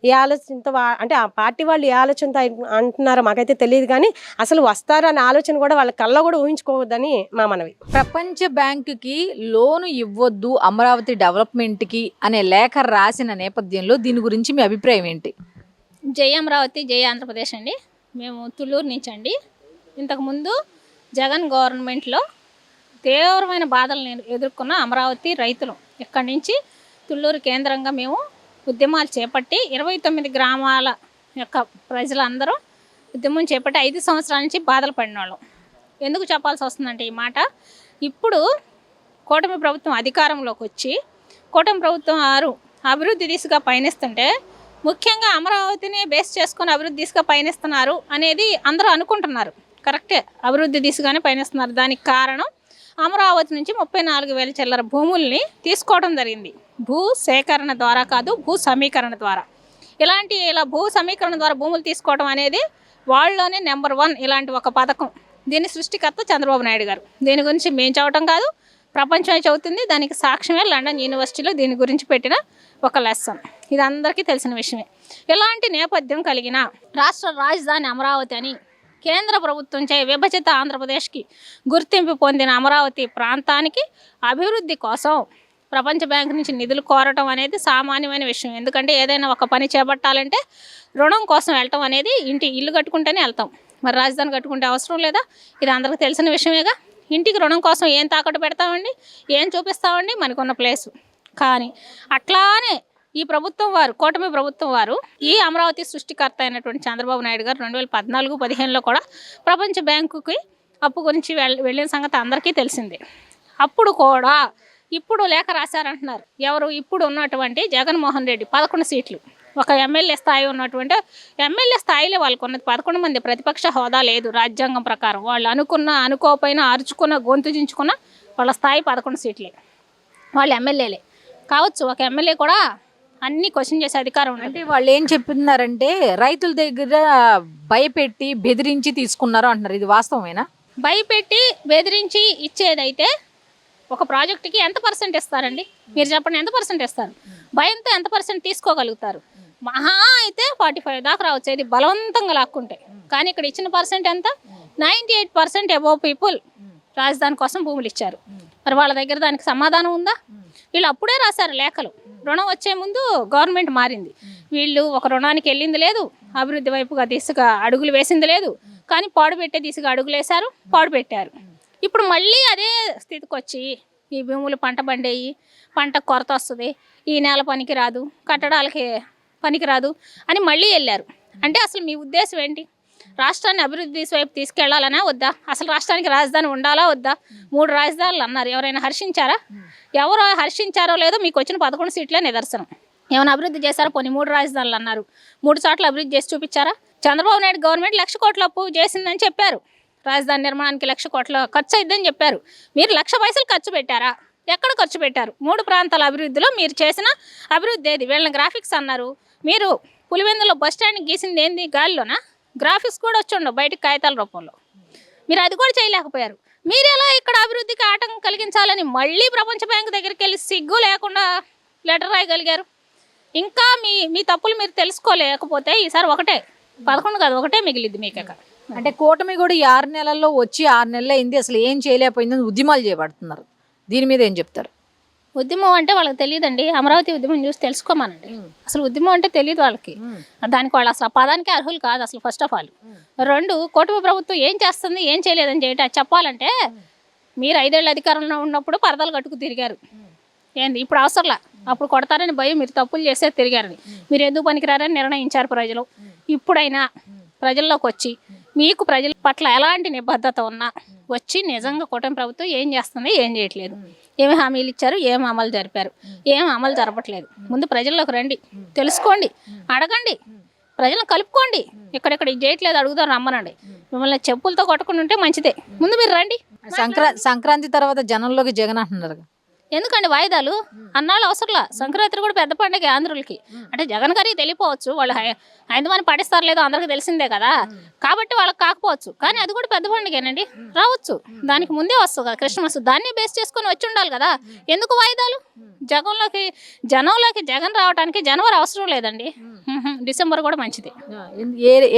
ఏ ఆలోచనతో, అంటే ఆ పార్టీ వాళ్ళు ఏ ఆలోచనతో అంటున్నారో మాకైతే తెలియదు. కానీ అసలు వస్తారనే ఆలోచన కూడా వాళ్ళ కళ్ళలో కూడా ఊహించుకోవద్దని మా మనవి. ప్రపంచ బ్యాంకుకి లోను ఇవ్వొద్దు అమరావతి డెవలప్మెంట్కి అనే లేఖ రాసిన నేపథ్యంలో దీని గురించి మీ అభిప్రాయం ఏంటి? జై అమరావతి, జై ఆంధ్రప్రదేశ్ అండి. మేము తుళ్ళూరు నుంచి అండి. ఇంతకుముందు జగన్ గవర్నమెంట్లో తీవ్రమైన బాధలను ఎదుర్కొన్న అమరావతి రైతులు ఇక్కడి నుంచి తుళ్ళూరు కేంద్రంగా మేము ఉద్యమాలు చేపట్టి 29 గ్రామాల యొక్క ప్రజలందరూ ఉద్యమం చేపట్టి 5 సంవత్సరాల నుంచి బాధలు పడిన వాళ్ళం. ఎందుకు చెప్పాల్సి వస్తుందంటే ఈ మాట, ఇప్పుడు కూటమి ప్రభుత్వం అధికారంలోకి వచ్చి కూటమి ప్రభుత్వం వారు అభివృద్ధి దిశగా పయనిస్తుంటే ముఖ్యంగా అమరావతిని బేస్ చేసుకొని అభివృద్ధి దిశగా పయనిస్తున్నారు అనేది అందరూ అనుకుంటున్నారు. కరెక్టే, అభివృద్ధి దిశగానే పయనిస్తున్నారు. దానికి కారణం అమరావతి నుంచి 34,000 చిల్లర భూముల్ని తీసుకోవడం జరిగింది. భూ సేకరణ ద్వారా కాదు, భూ సమీకరణ ద్వారా. ఇలా భూ సమీకరణ ద్వారా భూములు తీసుకోవడం అనేది వాళ్ళలోనే నెంబర్ 1 ఇలాంటి ఒక పథకం. దీని సృష్టికర్త చంద్రబాబు నాయుడు గారు. దీని గురించి మేము చదవటం కాదు, ప్రపంచమే చదువుతుంది. దానికి సాక్ష్యమే లండన్ యూనివర్సిటీలో దీని గురించి పెట్టిన ఒక లెసన్. ఇది అందరికీ తెలిసిన విషయమే. ఇలాంటి నేపథ్యం కలిగిన రాష్ట్ర రాజధాని అమరావతి అని కేంద్ర ప్రభుత్వంచే విభజిత ఆంధ్రప్రదేశ్కి గుర్తింపు పొందిన అమరావతి ప్రాంతానికి అభివృద్ధి కోసం ప్రపంచ బ్యాంకు నుంచి నిధులు కోరటం అనేది సామాన్యమైన విషయం. ఎందుకంటే ఏదైనా ఒక పని చేపట్టాలంటే రుణం కోసం వెళ్ళటం అనేది ఇల్లు కట్టుకుంటేనే వెళ్తాం. మరి రాజధాని కట్టుకుంటే అవసరం లేదా? ఇది అందరికీ తెలిసిన విషయమేగా. ఇంటికి రుణం కోసం ఏం తాకట్టు పెడతామండి, ఏం చూపిస్తామండి మనకున్న ప్లేసు. కానీ అట్లానే ఈ ప్రభుత్వం వారు, కూటమి ప్రభుత్వం వారు, ఈ అమరావతి సృష్టికర్త అయినటువంటి చంద్రబాబు నాయుడు గారు 2014-15లో కూడా ప్రపంచ బ్యాంకుకి అప్పు గురించి వెళ్ళిన సంగతి అందరికీ తెలిసిందే. అప్పుడు కూడా ఇప్పుడు లేఖ రాశారంటున్నారు. ఎవరు? ఇప్పుడు ఉన్నటువంటి జగన్మోహన్ రెడ్డి 11 సీట్లు, ఒక ఎమ్మెల్యే స్థాయి ఉన్నటువంటి ఎమ్మెల్యే స్థాయిలో వాళ్ళకు ఉన్నది 11 మంది. ప్రతిపక్ష హోదా లేదు రాజ్యాంగం ప్రకారం. వాళ్ళు అనుకోకపోయినా అరుచుకున్న, గొంతు చించుకున్న వాళ్ళ స్థాయి 11 సీట్లే. వాళ్ళు ఎమ్మెల్యేలే కావచ్చు. ఒక ఎమ్మెల్యే కూడా అన్ని క్వశ్చన్ చేసే అధికారం ఉంది. అంటే వాళ్ళు ఏం చెప్తున్నారంటే రైతుల దగ్గర భయపెట్టి బెదిరించి తీసుకున్నారు అంటున్నారు. ఇది వాస్తవమేనా? భయపెట్టి బెదిరించి ఇచ్చేదైతే ఒక ప్రాజెక్టుకి ఎంత పర్సెంట్ ఇస్తారండి? మీరు చెప్పండి, ఎంత పర్సెంట్ ఇస్తారు? భయంతో ఎంత పర్సెంట్ తీసుకోగలుగుతారు? మహా అయితే 45 దాకా రావచ్చు, ఇది బలవంతంగా లాక్కుంటే. కానీ ఇక్కడ ఇచ్చిన పర్సెంట్ ఎంత? 98% అబోవ్ పీపుల్ రాజధాని కోసం భూములు ఇచ్చారు. మరి వాళ్ళ దగ్గర దానికి సమాధానం ఉందా? వీళ్ళు అప్పుడే రాశారు లేఖలు. రుణం వచ్చే ముందు గవర్నమెంట్ మారింది. వీళ్ళు ఒక రుణానికి వెళ్ళింది లేదు, అభివృద్ధి వైపుగా దిశగా అడుగులు వేసింది లేదు. కానీ పాడుపెట్టే దిశగా అడుగులు వేశారు, పాడుపెట్టారు. ఇప్పుడు మళ్ళీ అదే స్థితికి వచ్చి ఈ భూములు పంట పండేయి, పంట కొరత వస్తుంది, ఈ నెల పనికి రాదు, కట్టడాలకి పనికి రాదు అని మళ్ళీ వెళ్ళారు. అంటే అసలు మీ ఉద్దేశం ఏంటి? రాష్ట్రాన్ని అభివృద్ధి వైపు తీసుకెళ్లాలనా వద్దా? అసలు రాష్ట్రానికి రాజధాని ఉండాలా వద్దా? 3 రాజధానులు అన్నారు. ఎవరైనా హర్షించారా? ఎవరు హర్షించారో లేదో మీకు వచ్చిన 11 సీట్లే నిదర్శనం. ఏమైనా అభివృద్ధి చేశారో? పోనీ 3 రాజధానులు అన్నారు, 3 చోట్ల అభివృద్ధి చేసి చూపించారా? చంద్రబాబు నాయుడు గవర్నమెంట్ 1,00,000 కోట్ల అప్పు చేసిందని చెప్పారు. రాజధాని నిర్మాణానికి 1,00,000 కోట్ల ఖర్చు అయిద్దని చెప్పారు. మీరు 1,00,000 పైసలు ఖర్చు పెట్టారా? ఎక్కడ ఖర్చు పెట్టారు? 3 ప్రాంతాల అభివృద్ధిలో మీరు చేసిన అభివృద్ధి ఏది? వీళ్ళని గ్రాఫిక్స్ అన్నారు, మీరు పులివెందులో బస్ స్టాండ్ గీసింది ఏంది గాలిలోనా? గ్రాఫిక్స్ కూడా వచ్చి ఉండవు బయటకు కాగితాల రూపంలో. మీరు అది కూడా చేయలేకపోయారు. మీరు ఎలా ఇక్కడ అభివృద్ధికి ఆటంకం కలిగించాలని మళ్ళీ ప్రపంచ బ్యాంకు దగ్గరికి వెళ్ళి సిగ్గు లేకుండా లెటర్ రాయగలిగారు? ఇంకా మీ తప్పులు మీరు తెలుసుకోలేకపోతే ఈసారి 11 కాదు 1 మిగిలిద్ది మీకు అక్కడ. అంటే కూటమి కూడా ఈ 6 నెలల్లో వచ్చి 6 నెలలు అయింది, అసలు ఏం చేయలేకపోయిందని ఉద్యమాలు చేపడుతున్నారు. దీని మీద ఏం చెప్తారు? ఉద్యమం అంటే వాళ్ళకి తెలియదండి. అమరావతి ఉద్యమం చూసి తెలుసుకోమనండి. అసలు ఉద్యమం అంటే తెలియదు వాళ్ళకి. దానికి వాళ్ళు అసలు ఆ పదానికి అర్హులు కాదు అసలు. ఫస్ట్ ఆఫ్ ఆల్ 2 కూటమి ప్రభుత్వం ఏం చేస్తుంది ఏం చేయలేదని చెప్పాలంటే మీరు 5 ఏళ్ళ అధికారంలో ఉన్నప్పుడు పరదాలు కట్టుకు తిరిగారు. ఏంది ఇప్పుడు అవసరంలా, అప్పుడు కొడతారని భయం, మీరు తప్పులు చేసే తిరిగారని, మీరు ఎందుకు పనికిరారని నిర్ణయించారు ప్రజలు. ఇప్పుడైనా ప్రజల్లోకి వచ్చి మీకు ప్రజల పట్ల ఎలాంటి నిబద్ధత ఉన్నా వచ్చి నిజంగా కూటమి ప్రభుత్వం ఏం చేస్తుంది ఏం చేయట్లేదు, ఏమి హామీలు ఇచ్చారు, ఏం అమలు జరిపారు, ఏం అమలు జరపట్లేదు, ముందు ప్రజల్లోకి రండి, తెలుసుకోండి, అడగండి, ప్రజలను కలుపుకోండి. ఇక్కడెక్కడ ఇది చేయట్లేదు అడుగుతారు రమ్మనండి. మిమ్మల్ని చెప్పులతో కొట్టకుండా ఉంటే మంచిదే. ముందు మీరు రండి. సంక్రాంతి తర్వాత జనంలోకి జగన్ అంటున్నారు. ఎందుకండి వాయిదాలు? అన్నాళ్ళు అవసరంలా. సంక్రాంతి కూడా పెద్ద పండుగ ఆంధ్రులకి. అంటే జగన్ గారికి తెలియపోవచ్చు, వాళ్ళు హైందవాన్ని పాటిస్తారు లేదో అందరికి తెలిసిందే కదా, కాబట్టి వాళ్ళకి కాకపోవచ్చు. కానీ అది కూడా పెద్ద పండుగేనండి, రావచ్చు. దానికి ముందే వస్తుంది కదా క్రిస్మస్, దాన్ని బేస్ చేసుకొని వచ్చి ఉండాలి కదా. ఎందుకు వాయిదాలు? జనంలోకి జగన్ రావడానికి జనవరి అవసరం లేదండి. డిసెంబర్ కూడా మంచిది.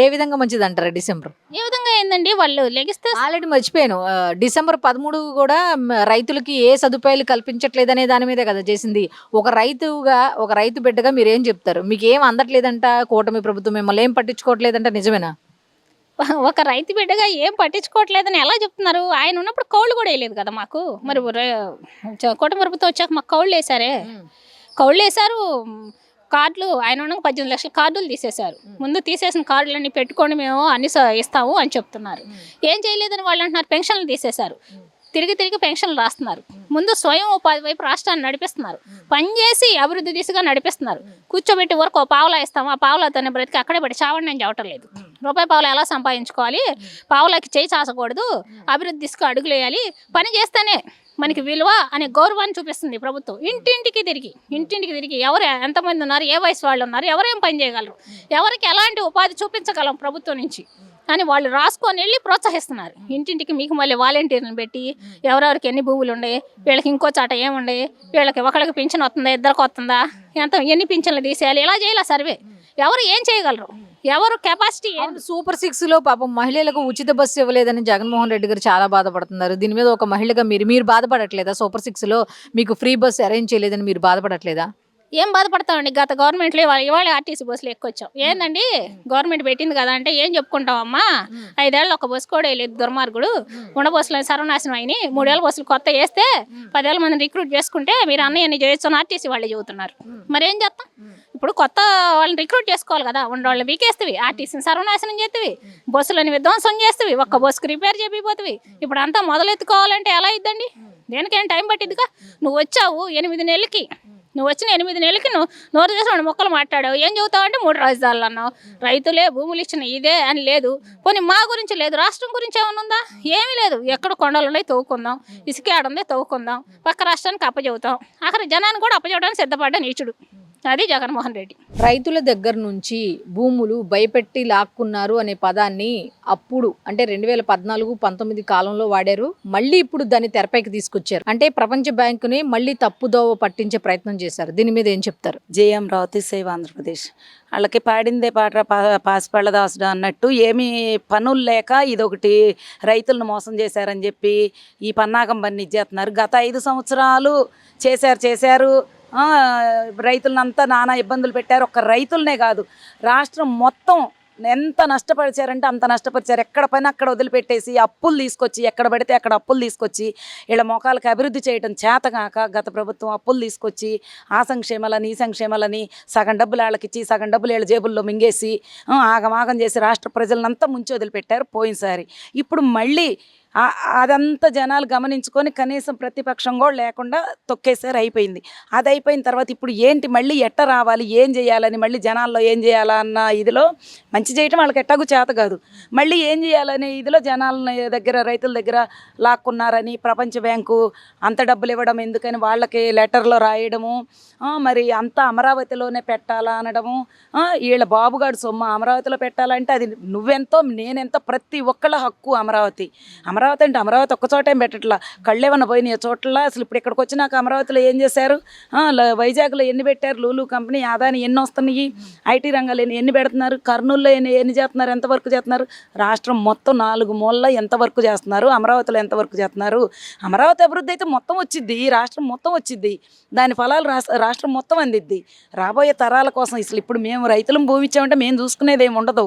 ఏ విధంగా మంచిది అంటారా? డిసెంబర్ ఏ విధంగా ఏందండి? వాళ్ళు లెగిస్తే ఆల్రెడీ మర్చిపోయాను, డిసెంబర్ 13 కూడా రైతులకి ఏ సదుపాయాలు కల్పించట్లేదనే దాని మీదే కదా చేసింది. ఒక రైతు బిడ్డగా మీరు ఏం చెప్తారు? మీకు ఏం అందట్లేదంట కూటమి ప్రభుత్వం, మిమ్మల్ని ఏం పట్టించుకోవట్లేదంట, నిజమేనా? ఒక రైతు బిడ్డగా ఏం పట్టించుకోవట్లేదని ఎలా చెప్తున్నారు? ఆయన ఉన్నప్పుడు కౌళ్ళు కూడా వేయలేదు కదా మాకు. మరి కూటమి ప్రభుత్వం వచ్చాక మాకు కౌళ్ళు వేసారే, కౌళ్ళు వేశారు. కార్డులు ఆయన ఉండగా 18 లక్షల కార్డులు తీసేశారు. ముందు తీసేసిన కార్డులన్నీ పెట్టుకొని మేము అన్ని ఇస్తాము అని చెప్తున్నారు. ఏం చేయలేదని వాళ్ళు అంటున్నారు. పెన్షన్లు తీసేశారు, తిరిగి పెన్షన్లు రాస్తున్నారు. ముందు స్వయం ఉపాధి వైపు రాష్ట్రాన్ని నడిపిస్తున్నారు, పనిచేసి అభివృద్ధి దిశగా నడిపిస్తున్నారు. కూర్చోబెట్టి వరకు ఓ పావులా ఇస్తాము, ఆ పావులతోనే బ్రతికి అక్కడే పడి చావండి అని చెప్పటం లేదు. రూపాయి పావులు ఎలా సంపాదించుకోవాలి, పావులకి చేయి చాచకూడదు, అభివృద్ధి దిశగా అడుగులు వేయాలి, పని చేస్తేనే మనకి విలువ అనే గౌరవాన్ని చూపిస్తుంది ప్రభుత్వం. ఇంటింటికి తిరిగి ఎవరు ఎంతమంది ఉన్నారు, ఏ వయసు వాళ్ళు ఉన్నారు, ఎవరేం పని చేయగలరు, ఎవరికి ఎలాంటి ఉపాధి చూపించగలం ప్రభుత్వం నుంచి అని వాళ్ళు రాసుకొని వెళ్ళి ప్రోత్సహిస్తున్నారు. ఇంటింటికి మీకు మళ్ళీ వాలంటీర్లను పెట్టి ఎవరెవరికి ఎన్ని భూములు ఉన్నాయి, వీళ్ళకి ఇంకో చాట ఏముండే, వీళ్ళకి ఒకళ్ళకి పింఛన్ వస్తుందా, ఇద్దరికి వస్తుందా, ఎన్ని పింఛన్లు తీసేయాలి, ఇలా చేయాలి సర్వే. ఎవరు ఏం చేయగలరు, ఎవరు కెపాసిటీ. సూపర్ 6 లో పాపం మహిళలకు ఉచిత బస్సు ఇవ్వలేదని జగన్మోహన్ రెడ్డి గారు చాలా బాధపడుతున్నారు. దీని మీద ఒక మహిళగా మీరు బాధపడట్లేదా? సూపర్ 6 లో మీకు ఫ్రీ బస్సు అరేంజ్ చేయలేదని మీరు బాధపడట్లేదా? ఏం బాధపడతామండి? గత గవర్నమెంట్లో ఇవాళ ఆర్టీసీ బస్సులు ఎక్కువచ్చాం. ఏందండి గవర్నమెంట్ పెట్టింది కదా అంటే ఏం చెప్పుకుంటామమ్మా? 5 ఏళ్ళు ఒక బస్సు కూడా వేయలేదు దుర్మార్గుడు. ఉన్న బస్సులు సర్వనాశనం అయినాయి. 3 ఏళ్ళ బస్సులు కొత్త వేస్తే 10,000 మందిని రిక్రూట్ చేసుకుంటే మీరు అన్నయ్యని చేయొచ్చు అని ఆర్టీసీ వాళ్ళే చెబుతున్నారు. మరి ఏం చేస్తాం? ఇప్పుడు కొత్త వాళ్ళని రిక్రూట్ చేసుకోవాలి కదా. వాళ్ళని వీకేస్తవి, ఆర్టీసీని సర్వనాశనం చేస్తవి, బస్సులని విధ్వంసం చేస్తవి, ఒక్క బస్సుకు రిపేర్ చేపిపోతవి. ఇప్పుడు అంతా మొదలెత్తుకోవాలంటే ఎలా ఇద్దండి? దేనికైనా టైం పట్టిద్దిగా. నువ్వు వచ్చావు 8 నెలలకి, నువ్వు వచ్చిన 8 నెలలకి నువ్వు నోరు చేసి 2 మొక్కలు మాట్లాడావు. ఏం చెబుతావు అంటే 3 రాజధానులు అన్నావు. రైతులే భూములు ఇచ్చిన ఇదే అని లేదు. పోనీ మా గురించి లేదు, రాష్ట్రం గురించి ఏమైనా ఉందా? ఏమీ లేదు. ఎక్కడ కొండలు ఉన్నాయి తవ్వుకుందాం, ఇసుక ఆడుందే తవ్వుకుందాం, పక్క రాష్ట్రానికి అప్పచెబుతాం. అక్కడ జనాన్ని కూడా అప్పచెబడానికి సిద్ధపడ్డ నీచుడు అది జగన్మోహన్ రెడ్డి. రైతుల దగ్గర నుంచి భూములు భయపెట్టి లాక్కున్నారు అనే పదాన్ని అప్పుడు అంటే 2014-19 కాలంలో వాడారు. మళ్ళీ ఇప్పుడు దాన్ని తెరపైకి తీసుకొచ్చారు. అంటే ప్రపంచ బ్యాంకుని మళ్ళీ తప్పుదోవ పట్టించే ప్రయత్నం చేశారు. దీని మీద ఏం చెప్తారు? జేఎం అమరావతి సేవ్ ఆంధ్రప్రదేశ్. వాళ్ళకి పాడిందే పాట పాసిపళ్ళ దాసుడు అన్నట్టు ఏమీ పనులు లేక ఇదొకటి రైతులను మోసం చేశారని చెప్పి ఈ పన్నాగం బన్ని ఇచ్చేస్తున్నారు. గత 5 సంవత్సరాలు చేశారు. రైతులనంతా నానా ఇబ్బందులు పెట్టారు. ఒక్క రైతులనే కాదు, రాష్ట్రం మొత్తం ఎంత నష్టపరిచారంటే అంత నష్టపరిచారు. ఎక్కడ పని అక్కడ వదిలిపెట్టేసి అప్పులు తీసుకొచ్చి, ఎక్కడ పడితే అక్కడ అప్పులు తీసుకొచ్చి వీళ్ళ మొఖాలకు అభివృద్ధి చేయడం చేతగాక గత ప్రభుత్వం అప్పులు తీసుకొచ్చి ఆ సంక్షేమాలని ఈ సంక్షేమాలని సగం డబ్బులు వాళ్ళకిచ్చి సగం డబ్బులు వీళ్ళ జేబుల్లో మింగేసి ఆగమాగం చేసి రాష్ట్ర ప్రజలనంతా ముంచి వదిలిపెట్టారు పోయినసారి. ఇప్పుడు మళ్ళీ అదంతా జనాలు గమనించుకొని కనీసం ప్రతిపక్షం కూడా లేకుండా తొక్కేసారి అయిపోయింది. అది అయిపోయిన తర్వాత ఇప్పుడు ఏంటి మళ్ళీ ఎట్ట రావాలి, ఏం చేయాలని, మళ్ళీ జనాల్లో ఏం చేయాలా అన్న ఇదిలో మంచి చేయటం వాళ్ళకి ఎట్టాగు చేత కాదు, మళ్ళీ ఏం చేయాలనే ఇదిలో జనాల దగ్గర రైతుల దగ్గర లాక్కున్నారని ప్రపంచ బ్యాంకు అంత డబ్బులు ఇవ్వడం ఎందుకని వాళ్ళకి లెటర్లో రాయడము, మరి అంతా అమరావతిలోనే పెట్టాలా అనడము, వీళ్ళ బాబుగాడు సొమ్మ అమరావతిలో పెట్టాలంటే అది నువ్వెంతో నేనెంతో ప్రతి ఒక్కళ్ళ హక్కు అమరావతి. అమరావతి అంటే అమరావతి ఒక్క చోటేం పెట్టట్లా, కళ్ళేమన్నా పోయినాయి చోట్ల. అసలు ఇప్పుడు ఇక్కడికి వచ్చినాక అమరావతిలో ఏం చేశారు, వైజాగ్లో ఎన్ని పెట్టారు, లూలు కంపెనీ ఆదాని ఎన్ని వస్తున్నాయి, ఐటీ రంగాలు ఎన్ని పెడుతున్నారు, కర్నూలులో ఎన్ని చేస్తున్నారు, ఎంతవరకు చేస్తున్నారు, రాష్ట్రం మొత్తం 4 మూలల్లో ఎంతవరకు చేస్తున్నారు, అమరావతిలో ఎంతవరకు చేస్తున్నారు. అమరావతి అభివృద్ధి అయితే మొత్తం వచ్చిద్ది, రాష్ట్రం మొత్తం వచ్చిద్ది, దాని ఫలాలు రాష్ట్రం మొత్తం అందిద్ది. రాబోయే తరాల కోసం అసలు ఇప్పుడు మేము రైతులను భూమి ఇచ్చామంటే మేము చూసుకునేది ఏమి ఉండదు,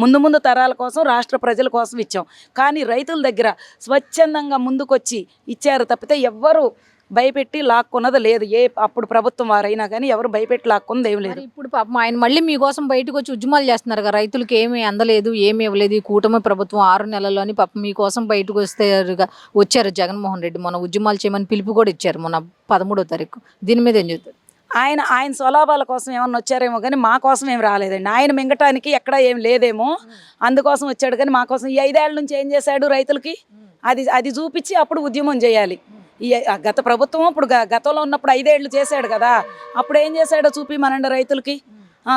ముందు తరాల కోసం రాష్ట్ర ప్రజల కోసం ఇచ్చాం. కానీ రైతుల దగ్గర స్వచ్ఛందంగా ముందుకొచ్చి ఇచ్చారు తప్పితే ఎవ్వరు భయపెట్టి లాక్కున్నది లేదు. అప్పుడు ప్రభుత్వం వారైనా కానీ ఎవరు భయపెట్టి లాక్కున్నది ఏం లేదు. ఇప్పుడు పాపం ఆయన మళ్ళీ మీకోసం బయటకు వచ్చి ఉద్యమాలు చేస్తున్నారు కదా, రైతులకు ఏమీ అందలేదు, ఏమీ ఇవ్వలేదు ఈ కూటమి ప్రభుత్వం 6 నెలల్లోని. పాపం మీకోసం బయటకు వచ్చారు జగన్మోహన్ రెడ్డి, మొన్న ఉద్యమాలు చేయమని పిలుపు కూడా ఇచ్చారు మొన్న 13వ తారీఖు. దీని మీద ఏం చెప్తారు? ఆయన స్వలాభాల కోసం ఏమన్నా వచ్చారేమో కానీ మా కోసం ఏం రాలేదండి. ఆయన మింగటానికి ఎక్కడ ఏం లేదేమో అందుకోసం వచ్చాడు, కానీ మా కోసం ఈ 5 ఏళ్ల నుంచి ఏం చేశాడు రైతులకి అది చూపించి అప్పుడు ఉద్యమం చేయాలి. ఈ గత ప్రభుత్వం ఇప్పుడు గతంలో ఉన్నప్పుడు 5 ఏళ్ళు చేశాడు కదా, అప్పుడు ఏం చేశాడో చూపిమనండి రైతులకి,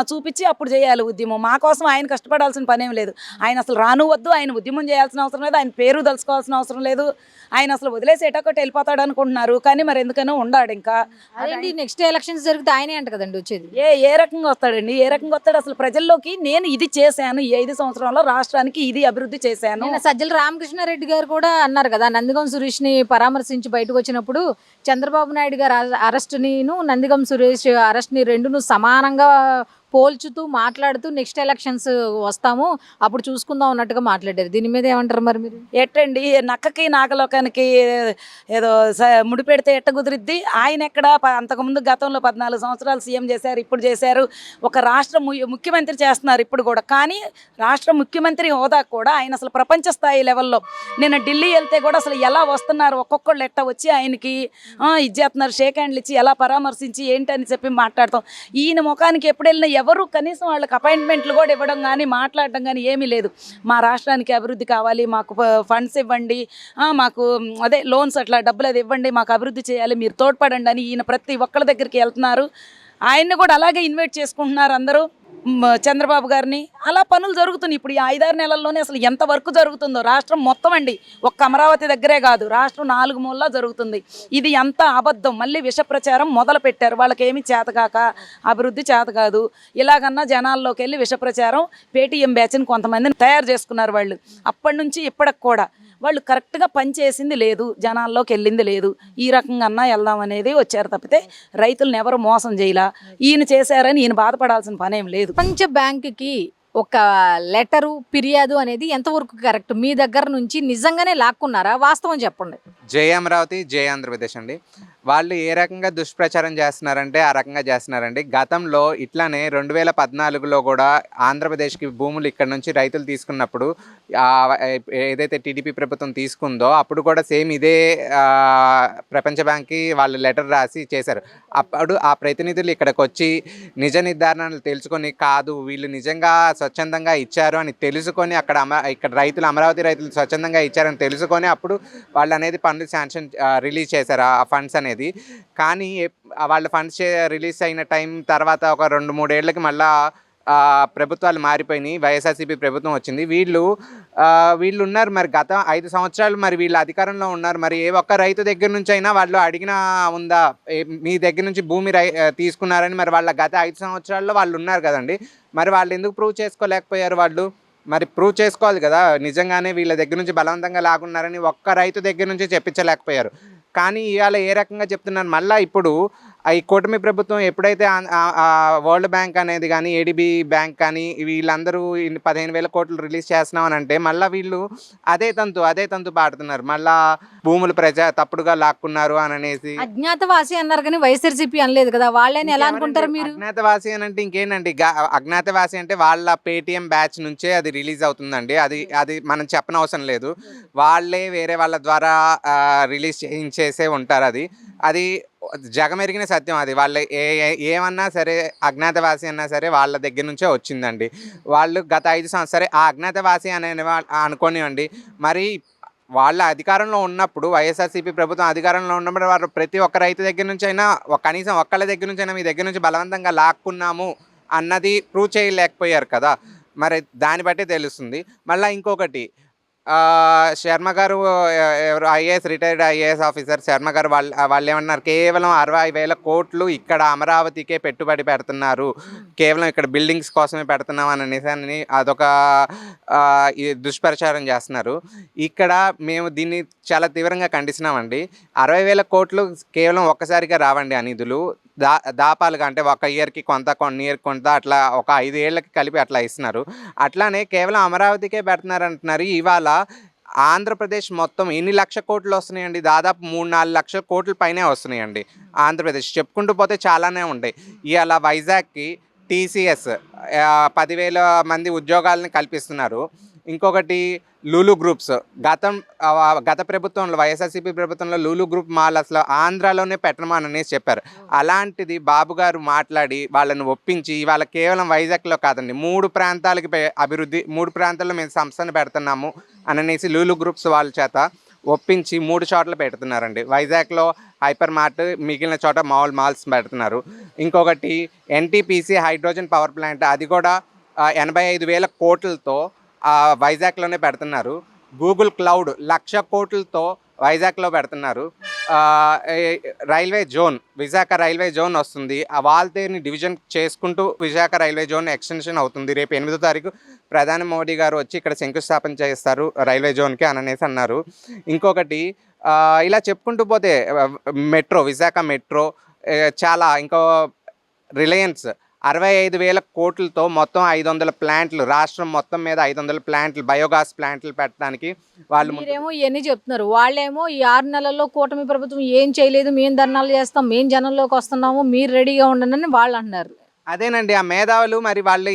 చూపించి అప్పుడు చేయాలి ఉద్యమం. మా కోసం ఆయన కష్టపడాల్సిన పనేం లేదు. ఆయన అసలు రాను వద్దు, ఆయన ఉద్యమం చేయాల్సిన అవసరం లేదు, ఆయన పేరు తెలుసుకోవాల్సిన అవసరం లేదు. ఆయన అసలు వదిలేసి ఎటొకటి వెళ్ళిపోతాడు అనుకుంటున్నారు, కానీ మరి ఎందుకనో ఉండాడు. ఇంకా అదేంటి నెక్స్ట్ ఎలక్షన్స్ జరిగితే ఆయనే అంట కదండి వచ్చేది. ఏ రకంగా వస్తాడండి, ఏ రకంగా వస్తాడు అసలు ప్రజల్లోకి? నేను ఇది చేశాను, ఈ 5 సంవత్సరాల్లో రాష్ట్రానికి ఇది అభివృద్ధి చేశాను. సజ్జల రామకృష్ణారెడ్డి గారు కూడా అన్నారు కదా, నందిగం సురేష్ని పరామర్శించి బయటకు వచ్చినప్పుడు చంద్రబాబు నాయుడు గారు అరెస్ట్ని నందిగం సురేష్ అరెస్ట్ని రెండును సమానంగా పోల్చుతూ మాట్లాడుతూ నెక్స్ట్ ఎలక్షన్స్ వస్తాము అప్పుడు చూసుకుందాం అన్నట్టుగా మాట్లాడారు. దీని మీద ఏమంటారు మరి మీరు? ఎట్టండి, నక్కకి నాగలోకానికి ఏదో ముడి పెడితే ఎట్ట కుదిరిద్ది? ఆయన ఎక్కడ అంతకుముందు గతంలో 14 సంవత్సరాలు సీఎం చేశారు, ఇప్పుడు చేశారు, ఒక రాష్ట్ర ముఖ్యమంత్రి చేస్తున్నారు ఇప్పుడు కూడా. కానీ రాష్ట్ర ముఖ్యమంత్రి హోదా కూడా ఆయన అసలు ప్రపంచ స్థాయి లెవెల్లో, నేను ఢిల్లీ వెళ్తే కూడా అసలు ఎలా వస్తున్నారు, ఒక్కొక్కళ్ళు ఎట్ట వచ్చి ఆయనకి ఇచ్చేస్తున్నారు, షేక్ హ్యాండ్లు ఇచ్చి ఎలా పరామర్శించి ఏంటని చెప్పి మాట్లాడతాం. ఈయన ముఖానికి ఎప్పుడు వెళ్ళినా ఎవరు కనీసం వాళ్ళకి అపాయింట్మెంట్లు కూడా ఇవ్వడం కానీ మాట్లాడడం కానీ ఏమీ లేదు. మా రాష్ట్రానికి అభివృద్ధి కావాలి, మాకు ఫండ్స్ ఇవ్వండి, మాకు అదే లోన్స్ అట్లా డబ్బులు అది ఇవ్వండి, మాకు అభివృద్ధి చేయాలి, మీరు తోడ్పడండి అని ఈయన ప్రతి ఒక్కళ్ళ దగ్గరికి వెళ్తున్నారు. ఆయన్ని కూడా అలాగే ఇన్వైట్ చేసుకుంటున్నారు అందరూ, చంద్రబాబు గారిని. అలా పనులు జరుగుతున్నాయి. ఇప్పుడు ఈ 5-6 నెలల్లోనే అసలు ఎంత వర్క్ జరుగుతుందో రాష్ట్రం మొత్తం అండి, ఒక్క అమరావతి దగ్గరే కాదు, రాష్ట్రం 4 మూలలా జరుగుతుంది. ఇది ఎంత అబద్ధం. మళ్ళీ విష ప్రచారం మొదలు పెట్టారు. వాళ్ళకి ఏమి చేతకాక, అభివృద్ధి చేత కాదు, ఇలాగన్నా జనాల్లోకి వెళ్ళి విష ప్రచారం పేటీఎం బ్యాచ్ని కొంతమందిని తయారు చేసుకున్నారు వాళ్ళు. అప్పటి నుంచి ఇప్పటికి కూడా వాళ్ళు కరెక్ట్గా పనిచేసింది లేదు, జనాల్లోకి వెళ్ళింది లేదు. ఈ రకంగా అన్నా వెళ్దాం అనేది వచ్చారు తప్పితే రైతులను ఎవరు మోసం చేయలా. ఈయన చేశారని ఈయన బాధపడాల్సిన పనేం లేదు. ప్రపంచ బ్యాంకుకి ఒక లెటరు ఫిర్యాదు అనేది ఎంతవరకు కరెక్ట్? మీ దగ్గర నుంచి నిజంగానే లాక్కున్నారా? వాస్తవం చెప్పండి. జై అమరావతి, జై ఆంధ్రప్రదేశ్ అండి. వాళ్ళు ఏ రకంగా దుష్ప్రచారం చేస్తున్నారంటే ఆ రకంగా చేస్తున్నారండి. గతంలో ఇట్లానే 2014లో కూడా ఆంధ్రప్రదేశ్కి భూములు ఇక్కడ నుంచి రైతులు తీసుకున్నప్పుడు ఏదైతే టీడీపీ ప్రభుత్వం తీసుకుందో అప్పుడు కూడా సేమ్ ఇదే ప్రపంచ బ్యాంక్కి వాళ్ళు లెటర్ రాసి చేశారు. అప్పుడు ఆ ప్రతినిధులు ఇక్కడికి వచ్చి నిజ నిర్ధారణలు తెలుసుకొని, కాదు వీళ్ళు నిజంగా స్వచ్ఛందంగా ఇచ్చారు అని తెలుసుకొని, ఇక్కడ రైతులు అమరావతి రైతులు స్వచ్ఛందంగా ఇచ్చారని తెలుసుకొని అప్పుడు వాళ్ళు అనేది ఫండ్ శాంక్షన్ రిలీజ్ చేశారు, ఆ ఫండ్స్ అనేది. కానీ వాళ్ళ ఫండ్స్ రిలీజ్ అయిన టైం తర్వాత ఒక 2-3 ఏళ్ళకి మళ్ళా ప్రభుత్వాలు మారిపోయినాయి, వైఎస్ఆర్సీపీ ప్రభుత్వం వచ్చింది. వీళ్ళు ఉన్నారు మరి గత 5 సంవత్సరాలు మరి వీళ్ళు అధికారంలో ఉన్నారు. మరి ఏ ఒక్క రైతు దగ్గర నుంచి అయినా వాళ్ళు అడిగినా ఉందా, మీ దగ్గర నుంచి భూమి తీసుకున్నారని? మరి వాళ్ళ గత 5 సంవత్సరాల్లో వాళ్ళు ఉన్నారు కదండి, మరి వాళ్ళు ఎందుకు ప్రూవ్ చేసుకోలేకపోయారు? వాళ్ళు మరి ప్రూవ్ చేసుకోవాలి కదా, నిజంగానే వీళ్ళ దగ్గర నుంచి బలవంతంగా లాగున్నారని ఒక్క రైతు దగ్గర నుంచి చెప్పించలేకపోయారు. కానీ ఇవాళ ఏ రకంగా చెప్తున్నాను, మళ్ళీ ఇప్పుడు ఈ కూటమి ప్రభుత్వం ఎప్పుడైతే వరల్డ్ బ్యాంక్ అనేది కానీ ఏడిబి బ్యాంక్ కానీ వీళ్ళందరూ 15,000 కోట్లు రిలీజ్ చేస్తున్నామని అంటే మళ్ళీ వీళ్ళు అదే తంతు పాడుతున్నారు. మళ్ళా భూములు తప్పుడుగా లాక్కున్నారు అని అనేసి. అజ్ఞాతవాసి అన్నారు కానీ వైఎస్ఆర్సీపీ అనలేదు కదా, వాళ్ళని ఎలా అనుకుంటారు మీరు? అజ్ఞాతవాసి అని అంటే ఇంకేంటండి, అజ్ఞాతవాసి అంటే వాళ్ళ పేటిఎం బ్యాచ్ నుంచే అది రిలీజ్ అవుతుందండి. అది మనం చెప్పనవసరం లేదు, వాళ్ళే వేరే వాళ్ళ ద్వారా రిలీజ్ చేయించేసే ఉంటారు. అది జగమెరిగిన సత్యం. అది వాళ్ళు ఏమన్నా సరే, అజ్ఞాతవాసి అన్నా సరే వాళ్ళ దగ్గర నుంచే వచ్చిందండి. వాళ్ళు గత 5 సంవత్సరాలు సరే ఆ అజ్ఞాతవాసి అనే అనుకోనివ్వండి, మరి వాళ్ళ అధికారంలో ఉన్నప్పుడు, వైఎస్ఆర్సీపీ ప్రభుత్వం అధికారంలో ఉన్నప్పుడు వారు ప్రతి ఒక్క రైతు దగ్గర నుంచి అయినా కనీసం ఒక్కళ్ళ దగ్గర నుంచి అయినా మీ దగ్గర నుంచి బలవంతంగా లాక్కున్నాము అన్నది ప్రూవ్ చేయలేకపోయారు కదా. మరి దాన్ని బట్టే తెలుస్తుంది. మళ్ళీ ఇంకొకటి, శర్మ గారు ఎవరు రిటైర్డ్ ఐఏఎస్ ఆఫీసర్ శర్మ గారు వాళ్ళు ఏమన్నారు, కేవలం 60,000 కోట్లు ఇక్కడ అమరావతికే పెట్టుబడి పెడుతున్నారు, కేవలం ఇక్కడ బిల్డింగ్స్ కోసమే పెడుతున్నాం అని అనేసి అదొక దుష్ప్రచారం చేస్తున్నారు. ఇక్కడ మేము దీన్ని చాలా తీవ్రంగా ఖండిస్తున్నామండి. 60,000 కోట్లు కేవలం ఒక్కసారిగా రావండి ఆ నిధులు, దాపాలుగా అంటే ఒక ఇయర్కి కొంత, కొన్ని ఇయర్కి కొంత, అట్లా ఒక 5 ఏళ్ళకి కలిపి అట్లా ఇస్తున్నారు. అట్లానే కేవలం అమరావతికే పెడుతున్నారు అంటున్నారు. ఇవాళ ఆంధ్రప్రదేశ్ మొత్తం ఎన్ని లక్ష కోట్లు వస్తున్నాయండి? దాదాపు 3-4 లక్షల కోట్ల పైనే వస్తున్నాయండి ఆంధ్రప్రదేశ్. చెప్పుకుంటూ పోతే చాలానే ఉంటాయి. ఇవాళ వైజాగ్కి TCS 10,000 మంది ఉద్యోగాలని కల్పిస్తున్నారు. ఇంకొకటి లూలు గ్రూప్స్, గత ప్రభుత్వంలో వైఎస్ఆర్సీపీ ప్రభుత్వంలో లూలు గ్రూప్ మాల్ అసలు ఆంధ్రాలోనే పెట్టమని అనేసి చెప్పారు. అలాంటిది బాబు గారు మాట్లాడి వాళ్ళని ఒప్పించి ఇవాళ కేవలం వైజాగ్లో కాదండి 3 ప్రాంతాలకి అభివృద్ధి, 3 ప్రాంతాల్లో మేము సంస్థను పెడుతున్నాము అని అనేసి లూలు గ్రూప్స్ వాళ్ళ చేత ఒప్పించి 3 చోట్ల పెడుతున్నారండి. వైజాగ్లో హైపర్ మార్ట్, మిగిలిన చోట మాల్స్ పెడుతున్నారు. ఇంకొకటి NTPC హైడ్రోజన్ పవర్ ప్లాంట్, అది కూడా 85,000 కోట్లతో వైజాగ్లోనే పెడుతున్నారు. గూగుల్ క్లౌడ్ 1,00,000 కోట్లతో వైజాగ్లో పెడుతున్నారు. Railway zone, Visakha railway zone వస్తుంది. ఆ వాల్తేరుని డివిజన్ చేసుకుంటూ విశాఖ రైల్వే జోన్ ఎక్స్టెన్షన్ అవుతుంది. రేపు 8వ తారీఖు ప్రధాని మోడీ గారు వచ్చి ఇక్కడ శంకుస్థాపన చేస్తారు రైల్వే జోన్కి అని అనేసి అన్నారు. ఇంకొకటి ఇలా చెప్పుకుంటూ పోతే విశాఖ మెట్రో, చాలా ఇంకో రిలయన్స్ 65,000 కోట్లతో మొత్తం 500 ప్లాంట్లు, రాష్ట్రం మొత్తం మీద 500 ప్లాంట్లు, బయోగాస్ ప్లాంట్లు పెట్టడానికి వాళ్ళు. మీరేమో ఇవన్నీ చెప్తున్నారు, వాళ్ళేమో ఈ 6 నెలల్లో కూటమి ప్రభుత్వం ఏం చేయలేదు, మేము ధర్నాలు చేస్తాం, మేము జనంలోకి వస్తున్నాము, మీరు రెడీగా ఉండండి అని వాళ్ళు అంటున్నారు. అదేనండి, ఆ మేధావులు మరి వాళ్ళు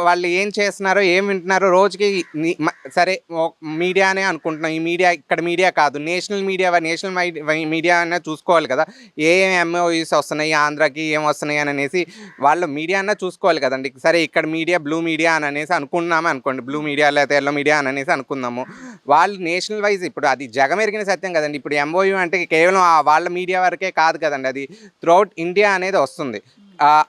వాళ్ళు ఏం చేస్తున్నారో, ఏం వింటున్నారో రోజుకి సరే మీడియానే అనుకుంటున్నాం. ఈ మీడియా ఇక్కడ మీడియా కాదు, నేషనల్ మీడియా అనే చూసుకోవాలి కదా. MOUs వస్తున్నాయి ఆంధ్రాకి, ఏం వస్తున్నాయి అని అనేసి వాళ్ళు మీడియా అన్నా చూసుకోవాలి కదండి. సరే ఇక్కడ మీడియా బ్లూ మీడియా అని అనేసి అనుకోండి, బ్లూ మీడియా లేకపోతే ఎల్లో మీడియా అని అనేసి అనుకుందాము. వాళ్ళు నేషనల్ వైజ్, ఇప్పుడు అది జగమెరిగిన సత్యం కదండి. ఇప్పుడు MOU అంటే కేవలం వాళ్ళ మీడియా వరకే కాదు కదండి, అది త్రూఅవుట్ ఇండియా అనేది వస్తుంది.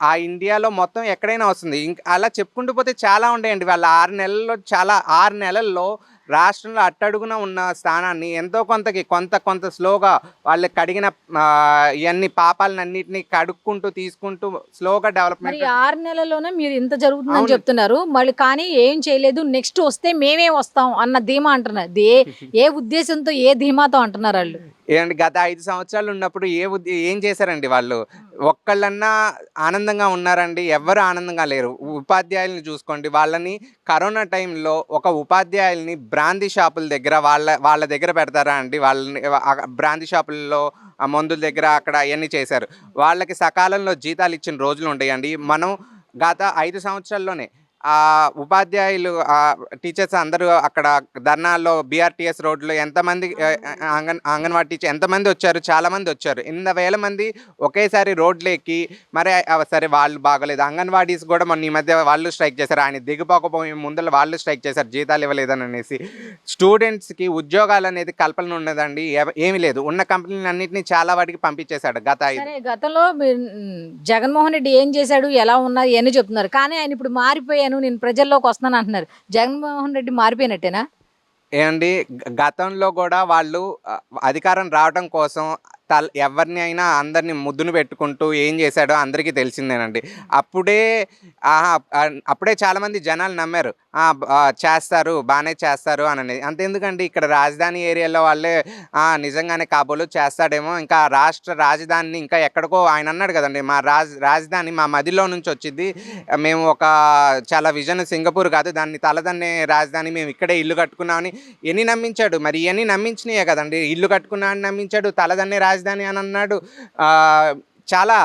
ఆ ఇండియాలో మొత్తం ఎక్కడైనా వస్తుంది. అలా చెప్పుకుంటూ పోతే చాలా ఉంటాయండి. వాళ్ళ 6 నెలల్లో రాష్ట్రంలో అట్టడుగున ఉన్న స్థానాన్ని ఎంతో కొంత స్లోగా వాళ్ళు కడిగిన ఇవన్నీ పాపాలన్నింటినీ కడుక్కుంటూ తీసుకుంటూ స్లోగా డెవలప్మెంట్. 6 నెలల్లోనే మీరు ఇంత జరుగుతుందని చెప్తున్నారు, మళ్ళీ కానీ ఏం చేయలేదు, నెక్స్ట్ వస్తే మేమే వస్తాం అన్న ధీమా అంటున్నారు. ఏ ఉద్దేశంతో, ఏ ధీమాతో అంటున్నారు వాళ్ళు? ఏంటి, గత 5 సంవత్సరాలు ఉన్నప్పుడు ఏం చేశారండి వాళ్ళు? ఒక్కళ్ళన్నా ఆనందంగా ఉన్నారండి? ఎవ్వరు ఆనందంగా లేరు. ఉపాధ్యాయుల్ని చూసుకోండి, వాళ్ళని కరోనా టైంలో ఒక ఉపాధ్యాయుల్ని బ్రాందీ షాపుల దగ్గర వాళ్ళ దగ్గర పెడతారా అండి? వాళ్ళని బ్రాందీ షాపుల్లో మందుల దగ్గర అక్కడ అవన్నీ చేశారు. వాళ్ళకి సకాలంలో జీతాలు ఇచ్చిన రోజులు ఉంటాయండి. మనం గత 5 సంవత్సరాల్లోనే ఉపాధ్యాయులు, టీచర్స్ అందరూ అక్కడ ధర్నాల్లో BRTS రోడ్లో ఎంతమంది, అంగన్వాడీ టీచర్ ఎంతమంది వచ్చారు? చాలామంది వచ్చారు. 100,000 మంది ఒకేసారి రోడ్లు ఎక్కి, మరి సరే వాళ్ళు బాగలేదు. అంగన్వాడీస్ కూడా మొన్న ఈ మధ్య వాళ్ళు స్ట్రైక్ చేశారు. ఆయన దిగిపోకపోయే ముందర వాళ్ళు స్ట్రైక్ చేశారు, జీతాలు ఇవ్వలేదని అనేసి. స్టూడెంట్స్కి ఉద్యోగాలు అనేది కల్పన ఉండదండి, ఏమీ లేదు. ఉన్న కంపెనీలు అన్నింటినీ చాలా వాటికి పంపించేశాడు. గతంలో జగన్మోహన్ రెడ్డి ఏం చేశాడు, ఎలా ఉన్నారు ఇవన్నీ చెప్తున్నారు, కానీ ఆయన ఇప్పుడు మారిపోయాను, నేను ప్రజల్లోకి వస్తాను అంటున్నారు. జగన్మోహన్ రెడ్డి మారిపోయినట్టేనా? ఏమండి, గతంలో కూడా వాళ్ళు అధికారం రావడం కోసం ఎవరిని అయినా అందరిని ముద్దును పెట్టుకుంటూ ఏం చేశాడో అందరికీ తెలిసిందేనండి. అప్పుడే చాలామంది జనాలు నమ్మారు, చేస్తారు, బాగానే చేస్తారు అని. అంతెందుకండి, ఇక్కడ రాజధాని ఏరియాలో వాళ్ళే నిజంగానే కాబోలు చేస్తాడేమో, ఇంకా రాష్ట్ర రాజధానిని ఇంకా ఎక్కడికో ఆయన అన్నాడు కదండి, మా రాజధాని మా మదిలో నుంచి వచ్చింది, మేము ఒక చాలా విజన్ సింగపూర్ కాదు దాన్ని తలదన్నే రాజధాని, మేము ఇక్కడే ఇల్లు కట్టుకున్నామని ఎన్ని నమ్మించాడు. మరి ఇవన్నీ నమ్మించినాయే కదండి, ఇల్లు కట్టుకున్నా అని నమ్మించాడు, తలదన్నే రాజధాని అని అన్నాడు. చాలా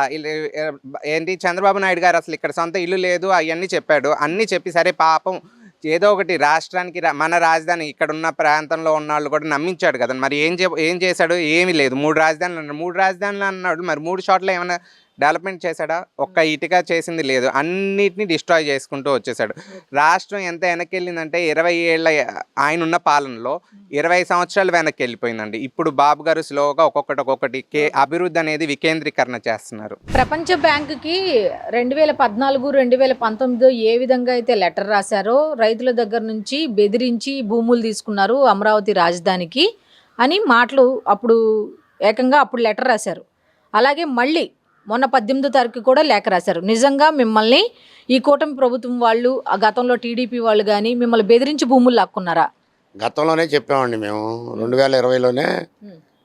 ఏంటి చంద్రబాబు నాయుడు గారు అసలు ఇక్కడ సొంత ఇల్లు లేదు అవన్నీ చెప్పాడు. అన్నీ చెప్పి సరే పాపం ఏదో ఒకటి రాష్ట్రానికి మన రాజధాని ఇక్కడ ఉన్న ప్రాంతంలో ఉన్న వాళ్ళు కూడా నమ్మించాడు కదా. మరి ఏం చేశాడు? ఏమీ లేదు. 3 రాజధానులు అన్నాడు. 3 రాజధానులు అన్నాడు, మరి 3 చోట్ల ఏమైనా డెవలప్మెంట్ చేశాడా? ఒక్క ఇటుక చేసింది లేదు, అన్నిటినీ డిస్ట్రాయ్ చేసుకుంటూ వచ్చేసాడు. రాష్ట్రం ఎంత వెనక్కి వెళ్ళిందంటే 20 ఏళ్ళ ఆయన ఉన్న పాలనలో 20 సంవత్సరాలు వెనక్కి వెళ్ళిపోయిందండి. ఇప్పుడు బాబు గారు స్లోగా ఒక్కొక్కటి అభివృద్ధి అనేది వికేంద్రీకరణ చేస్తున్నారు. ప్రపంచ బ్యాంకుకి 2014, 2019 ఏ విధంగా అయితే లెటర్ రాశారో, రైతుల దగ్గర నుంచి బెదిరించి భూములు తీసుకున్నారు అమరావతి రాజధానికి అని మాటలు అప్పుడు ఏకంగా అప్పుడు లెటర్ రాశారు. అలాగే మళ్ళీ మొన్న 18వ తారీఖు కూడా లేఖ రాశారు. నిజంగా మిమ్మల్ని ఈ కూటమి ప్రభుత్వం వాళ్ళు, ఆ గతంలో టీడీపీ వాళ్ళు కానీ మిమ్మల్ని బెదిరించి భూములు లాక్కున్నారా? గతంలోనే చెప్పామండి మేము, 2020లోనే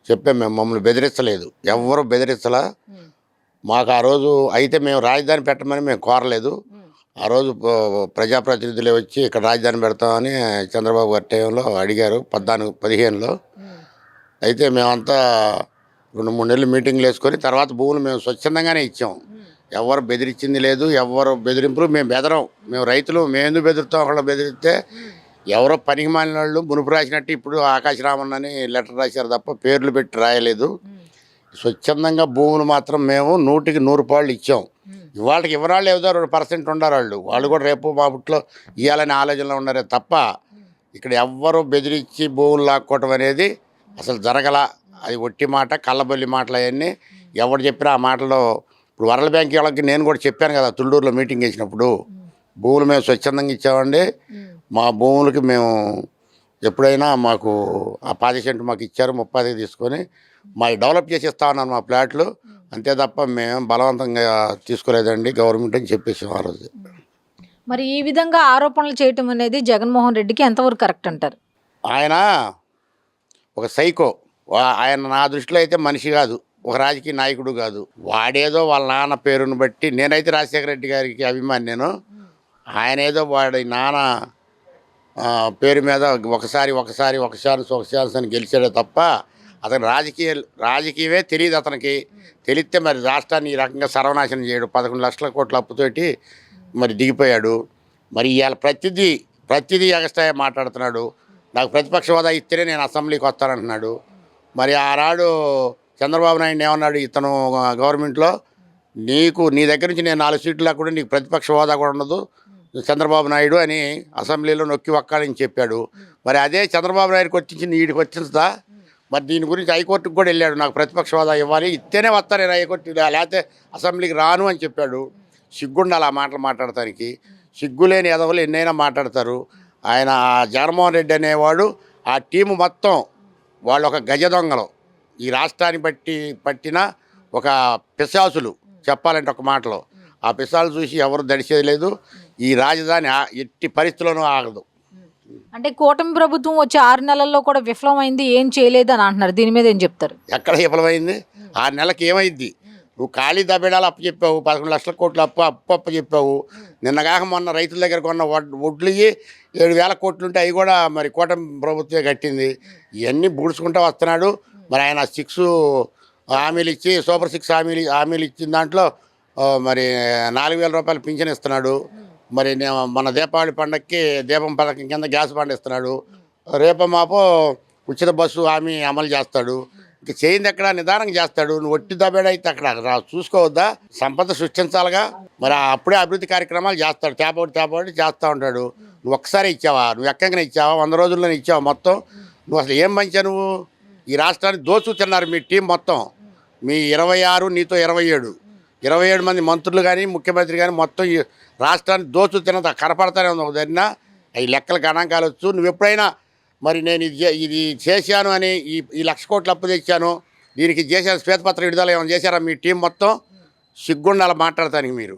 చెప్పాం మేము, మమ్మల్ని బెదిరించలేదు, ఎవరు బెదిరించలా. మాకు ఆ రోజు అయితే మేము రాజధాని పెట్టమని మేము కోరలేదు. ఆ రోజు ప్రజాప్రతినిధులే వచ్చి ఇక్కడ రాజధాని పెడతామని చంద్రబాబు గారి టైంలో అడిగారు 14-15లో. అయితే మేమంతా 2-3 నెలలు మీటింగ్లు వేసుకొని తర్వాత భూములు మేము స్వచ్ఛందంగానే ఇచ్చాం. ఎవరు బెదిరించింది లేదు, ఎవరు బెదిరింపులు మేము బెదరం. మేము రైతులు మేము ఎందుకు బెదిరిస్తాం? ఒకళ్ళు బెదిరిస్తే ఎవరో పనికి మాలిన వాళ్ళు మునుపు రాసినట్టు ఇప్పుడు ఆకాశరామన్ అని లెటర్ రాశారు తప్ప పేర్లు పెట్టి రాయలేదు. స్వచ్ఛందంగా భూములు మాత్రం మేము 100కి 100 పాళ్ళు ఇచ్చాం. ఇవాళకి ఇవ్వరాళ్ళు ఏదో 2% ఉండరు వాళ్ళు కూడా రేపు మా బుట్లో ఇవ్వాలని ఆలోచనలో ఉన్నారే తప్ప ఇక్కడ ఎవ్వరూ బెదిరించి భూములు లాక్కోవటం అనేది అసలు జరగల. అది ఒట్టి మాట, కళ్ళబొల్లి మాటలు అవన్నీ. ఎవరు చెప్పినా ఆ మాటలో ఇప్పుడు వరల్డ్ బ్యాంక్ వాళ్ళకి నేను కూడా చెప్పాను కదా, తుళ్ళూరులో మీటింగ్ చేసినప్పుడు, భూములు మేము స్వచ్ఛందంగా ఇచ్చామండి. మా భూములకి మేము ఎప్పుడైనా మాకు ఆ 10 సెంటు మాకు ఇచ్చారు, 30కి తీసుకొని మా డెవలప్ చేసి ఇస్తా ఉన్నాను మా ప్లాట్లు, అంతే తప్ప మేము బలవంతంగా తీసుకోలేదండి గవర్నమెంట్ అని చెప్పేసాం ఆ రోజు. మరి ఈ విధంగా ఆరోపణలు చేయటం అనేది జగన్మోహన్ రెడ్డికి ఎంతవరకు కరెక్ట్ అంటారు? ఆయన ఒక సైకో. ఆయన నా దృష్టిలో అయితే మనిషి కాదు, ఒక రాజకీయ నాయకుడు కాదు. వాడేదో వాళ్ళ నాన్న పేరును బట్టి, నేనైతే రాజశేఖర రెడ్డి గారికి అభిమాని, నేను ఆయన ఏదో వాడి నాన్న పేరు మీద ఒక ఛాన్స్ అని గెలిచాడే తప్ప అతను రాజకీయమే తెలియదు అతనికి. తెలిస్తే మరి రాష్ట్రాన్ని ఈ రకంగా సర్వనాశనం చేయడు. 11 లక్షల కోట్ల అప్పుతోటి మరి దిగిపోయాడు. మరి ఇవాళ ప్రతిదీ ఎగస్ట్రా మాట్లాడుతున్నాడు. నాకు ప్రతిపక్ష హోదా ఇస్తేనే నేను అసెంబ్లీకి వస్తానంటున్నాడు. మరి ఆనాడు చంద్రబాబు నాయుడు ఏమన్నాడు, ఇతను గవర్నమెంట్లో నీ దగ్గర నుంచి నేను 4 సీట్లు లేకుండా నీకు ప్రతిపక్ష హోదా కూడా ఉండదు చంద్రబాబు నాయుడు అని అసెంబ్లీలో నొక్కి ఒక్కాలని చెప్పాడు. మరి అదే చంద్రబాబు నాయుడుకి వచ్చింది వీడికి వచ్చిందా? మరి దీని గురించి హైకోర్టుకు కూడా వెళ్ళాడు, నాకు ప్రతిపక్ష హోదా ఇవ్వాలి, ఇస్తేనే వస్తాను నేను హైకోర్టు, లేకపోతే అసెంబ్లీకి రాను అని చెప్పాడు. సిగ్గుండాలి ఆ మాటలు మాట్లాడటానికి. సిగ్గులేని ఎదవలు ఎన్నైనా మాట్లాడతారు. ఆయన జగన్మోహన్ రెడ్డి అనేవాడు ఆ టీము మొత్తం వాళ్ళు ఒక గజ దొంగలు, ఈ రాష్ట్రాన్ని పట్టిన ఒక పిశాసులు చెప్పాలంటే ఒక మాటలో. ఆ పిశాలు చూసి ఎవరు దడిచేది లేదు. ఈ రాజధాని ఎట్టి పరిస్థితుల్లోనూ ఆగదు. అంటే కూటమి ప్రభుత్వం వచ్చే 6 నెలల్లో కూడా విఫలమైంది, ఏం చేయలేదు అని అంటున్నారు. దీని మీద ఏం చెప్తారు? ఎక్కడ విఫలమైంది? 6 నెలలకు ఏమైంది? నువ్వు ఖాళీ దబేడాలు అప్పు చెప్పావు, 11 లక్షల కోట్లు అప్పు చెప్పావు. నిన్నగాక మొన్న రైతుల దగ్గర కొన్న వడ్లు 7,000 కోట్లు ఉంటే అవి కూడా మరి కూటమి ప్రభుత్వమే కట్టింది. ఇవన్నీ బూడ్చుకుంటూ వస్తున్నాడు. మరి ఆయన 6 హామీలు ఇచ్చి సూపర్ 6 హామీలు ఇచ్చిన దాంట్లో మరి 4,000 రూపాయలు పింఛన్ ఇస్తున్నాడు. మరి మన దీపావళి పండగకి దీపం పథకం కింద గ్యాస్ బండ్ ఇస్తున్నాడు. రేపో మాపో ఉచిత బస్సు హామీ అమలు చేస్తాడు. ఇక చేయింది ఎక్కడ నిదానంగా చేస్తాడు. నువ్వు ఒట్టి దబేడైతే అక్కడ చూసుకోవద్దా? సంపద సృష్టించాలిగా. మరి అప్పుడే అభివృద్ధి కార్యక్రమాలు చేస్తాడు. తేపటి చేస్తూ ఉంటాడు. నువ్వు ఒక్కసారి ఇచ్చావా? నువ్వు ఎక్కగానే ఇచ్చావా? 100 రోజుల్లోనే ఇచ్చావా మొత్తం? నువ్వు అసలు ఏం మంచిగా నువ్వు ఈ రాష్ట్రాన్ని దోచుతున్నారు మీ టీం మొత్తం. మీ 26 నీతో 27 మంది మంత్రులు కానీ ముఖ్యమంత్రి కానీ మొత్తం ఈ రాష్ట్రాన్ని దోచుతున్నది కనపడతానే ఉంది. ఒక దగ్గర అవి లెక్కలు గణాంకాలు వచ్చు. నువ్వు ఎప్పుడైనా మరి నేను ఇది చేశాను అని ఈ 1,00,000 కోట్లు అప్పు తెచ్చాను, దీనికి చేశారు శ్వేతపత్రం విడుదల ఏమైనా చేశారా మీ టీం మొత్తం? సిగ్గుండాలి మాట్లాడటానికి మీరు.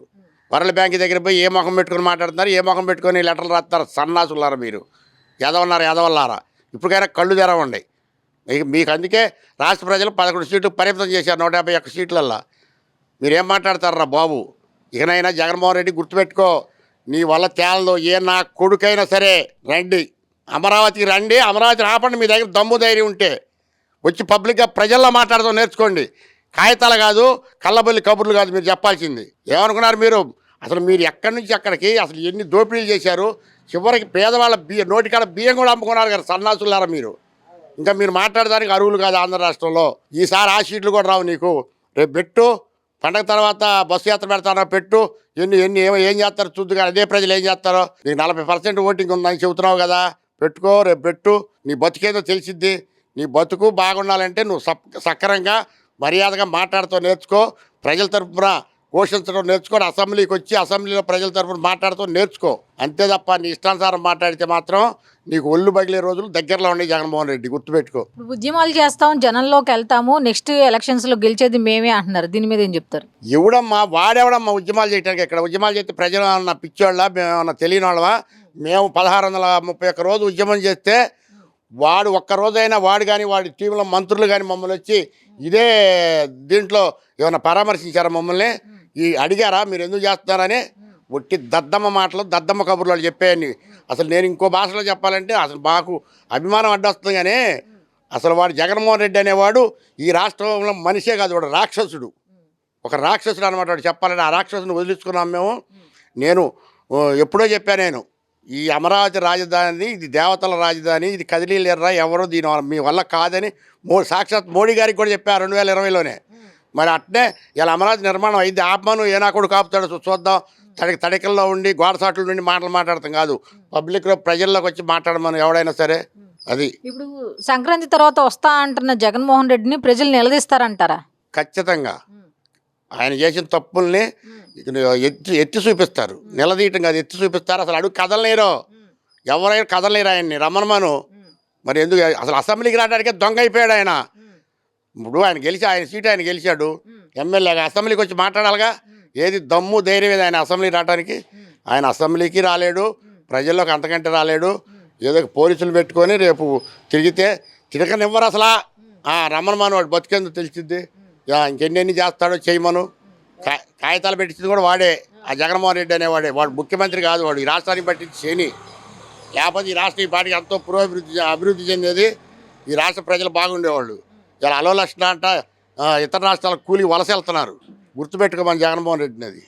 వరల్డ్ బ్యాంక్ దగ్గర పోయి ఏ ముఖం పెట్టుకొని మాట్లాడుతున్నారు, ఏ ముఖం పెట్టుకొని లెటర్లు రాస్తారు? సన్నాసులారా మీరు, ఎదవల్లారా. ఇప్పటికైనా కళ్ళు తెరవండి. మీకు అందుకే రాష్ట్ర ప్రజలు 11 సీట్లు పరిమితం చేశారు 151 సీట్లల్లో. మీరేం మాట్లాడతారా బాబు? ఇకనైనా జగన్మోహన్ రెడ్డి గుర్తుపెట్టుకో, నీ వల్ల తేలదు. నా కొడుకైనా సరే రండి, అమరావతికి రండి, అమరావతిని ఆపండి. మీ దగ్గర దమ్ము ధైర్యం ఉంటే వచ్చి పబ్లిక్గా ప్రజల్లో మాట్లాడదాం నేర్చుకోండి. కాగితాలు కాదు, కళ్ళబొల్లి కబుర్లు కాదు మీరు చెప్పాల్సింది. ఏమనుకున్నారు మీరు? అసలు మీరు ఎక్కడి నుంచి ఎక్కడికి అసలు ఎన్ని దోపిడీలు చేశారు? చివరికి పేదవాళ్ళ నోటికాడ బియ్యం కూడా అమ్ముకున్నారు కదా సన్నాసులారా మీరు. ఇంకా మీరు మాట్లాడడానికి అర్హులు కాదు ఆంధ్ర రాష్ట్రంలో. ఈసారి ఆ సీట్లు కూడా రావు నీకు. రేపు పెట్టు, పండగ తర్వాత బస్సు యాత్ర పెడతానో పెట్టు. ఏం చేస్తారో చూద్దు. కానీ అదే ప్రజలు ఏం చేస్తారో. నీకు 40% ఓటింగ్ ఉందని చెబుతున్నావు కదా, పెట్టుకో, రేపు పెట్టు. నీ బతుకేదో తెలిసిద్ది. నీ బతుకు బాగుండాలంటే నువ్వు సక్రంగా మర్యాదగా మాట్లాడుతూ నేర్చుకో. ప్రజల తరఫున ఘోషించడం నేర్చుకో. అసెంబ్లీకి వచ్చి అసెంబ్లీలో ప్రజల తరఫున మాట్లాడుతూ నేర్చుకో. అంతే తప్ప నీ ఇష్టానుసారం మాట్లాడితే మాత్రం నీకు ఒళ్ళు బగిలే రోజులు దగ్గరలో ఉన్నాయి జగన్మోహన్ రెడ్డి, గుర్తుపెట్టుకో. ఉద్యమాలు చేస్తాం, జనంలోకి వెళ్తాము, నెక్స్ట్ ఎలక్షన్స్లో గెలిచేది మేమే అంటున్నారు. దీని మీద ఏం చెప్తారు? వాడేవడమ్మా ఉద్యమాలు చేయడానికి? ఇక్కడ ఉద్యమాలు చేస్తే ప్రజలు ఏమన్నా పిచ్చోళ్ళ, మేమన్నా తెలియని వాళ్ళవా? మేము 1631 రోజు ఉద్యమం చేస్తే వాడు ఒక్కరోజైనా వాడు కానీ వాడి టీంలో మంత్రులు కానీ మమ్మల్ని వచ్చి ఇదే దీంట్లో ఏమైనా పరామర్శించారా? మమ్మల్ని అడిగారా మీరు ఎందుకు చేస్తున్నారని? ఒట్టి దద్దమ్మ మాటలు, దద్దమ్మ కబుర్లు వాళ్ళు చెప్పేయండి. అసలు నేను ఇంకో భాషలో చెప్పాలంటే అసలు మాకు అభిమానం అడ్డొస్తుంది. కానీ అసలు వాడు జగన్మోహన్ రెడ్డి అనేవాడు ఈ రాష్ట్రంలో మనిషే కాదు, వాడు రాక్షసుడు. ఒక రాక్షసుడు అనమాట వాడు. చెప్పాలంటే ఆ రాక్షసుని వదిలించుకున్నాం మేము. నేను ఎప్పుడో చెప్పాను, నేను ఈ అమరావతి రాజధాని ఇది దేవతల రాజధాని, ఇది కదిలీలేరా ఎవరు దీని మీ వల్ల కాదని సాక్షాత్ మోడీ గారికి కూడా చెప్పారు 2020లోనే. మరి అట్నే ఇలా అమరావతి నిర్మాణం అయింది. ఆపమను ఏనా కూడా కాపుతాడు చూద్దాం. తడికల్లో ఉండి గోడసాట్ల నుండి మాట్లాడతాం కాదు, పబ్లిక్లో ప్రజల్లోకి వచ్చి మాట్లాడమని ఎవడైనా సరే. అది ఇప్పుడు సంక్రాంతి తర్వాత వస్తా అంటున్న జగన్మోహన్ రెడ్డిని ప్రజలు నిలదీస్తారంటారా? ఖచ్చితంగా ఆయన చేసిన తప్పుల్ని ఎత్తి చూపిస్తారు. నిలదీయటం కాదు, ఎత్తి చూపిస్తారు. అసలు అడుగు కదలలేరు, ఎవరైనా కదలలేరు ఆయన్ని. రమ్మనమను. మరి ఎందుకు అసలు అసెంబ్లీకి రావడానికే దొంగ అయిపోయాడు ఆయన. ఇప్పుడు ఆయన సీటు ఆయన గెలిచాడు ఎమ్మెల్యేగా, అసెంబ్లీకి వచ్చి మాట్లాడాలిగా. ఏది దమ్ము ధైర్యం ఏది ఆయన అసెంబ్లీ రావడానికి? ఆయన అసెంబ్లీకి రాలేడు, ప్రజల్లోకి అంతకంటే రాలేడు. ఏదో పోలీసులు పెట్టుకొని రేపు తిరగనివ్వరు అసలు. రమ్మనమను, వాడు బతికేందుకు తెలిసిద్ది. ఇంకెన్ని చేస్తాడో చేయమను. కాగితాలు పెట్టించింది కూడా వాడే, ఆ జగన్మోహన్ రెడ్డి అనేవాడే. వాడు ముఖ్యమంత్రి కాదు, వాడు ఈ రాష్ట్రానికి పట్టించి శని. లేకపోతే ఈ రాష్ట్రం ఈ పాటికి ఎంతో అభివృద్ధి చెందేది. ఈ రాష్ట్ర ప్రజలు బాగుండేవాళ్ళు. ఇలా అలో లక్షణ అంట ఇతర రాష్ట్రాలకు కూలి వలస వెళ్తున్నారు. గుర్తుపెట్టుకోమని జగన్మోహన్ రెడ్డిని. అది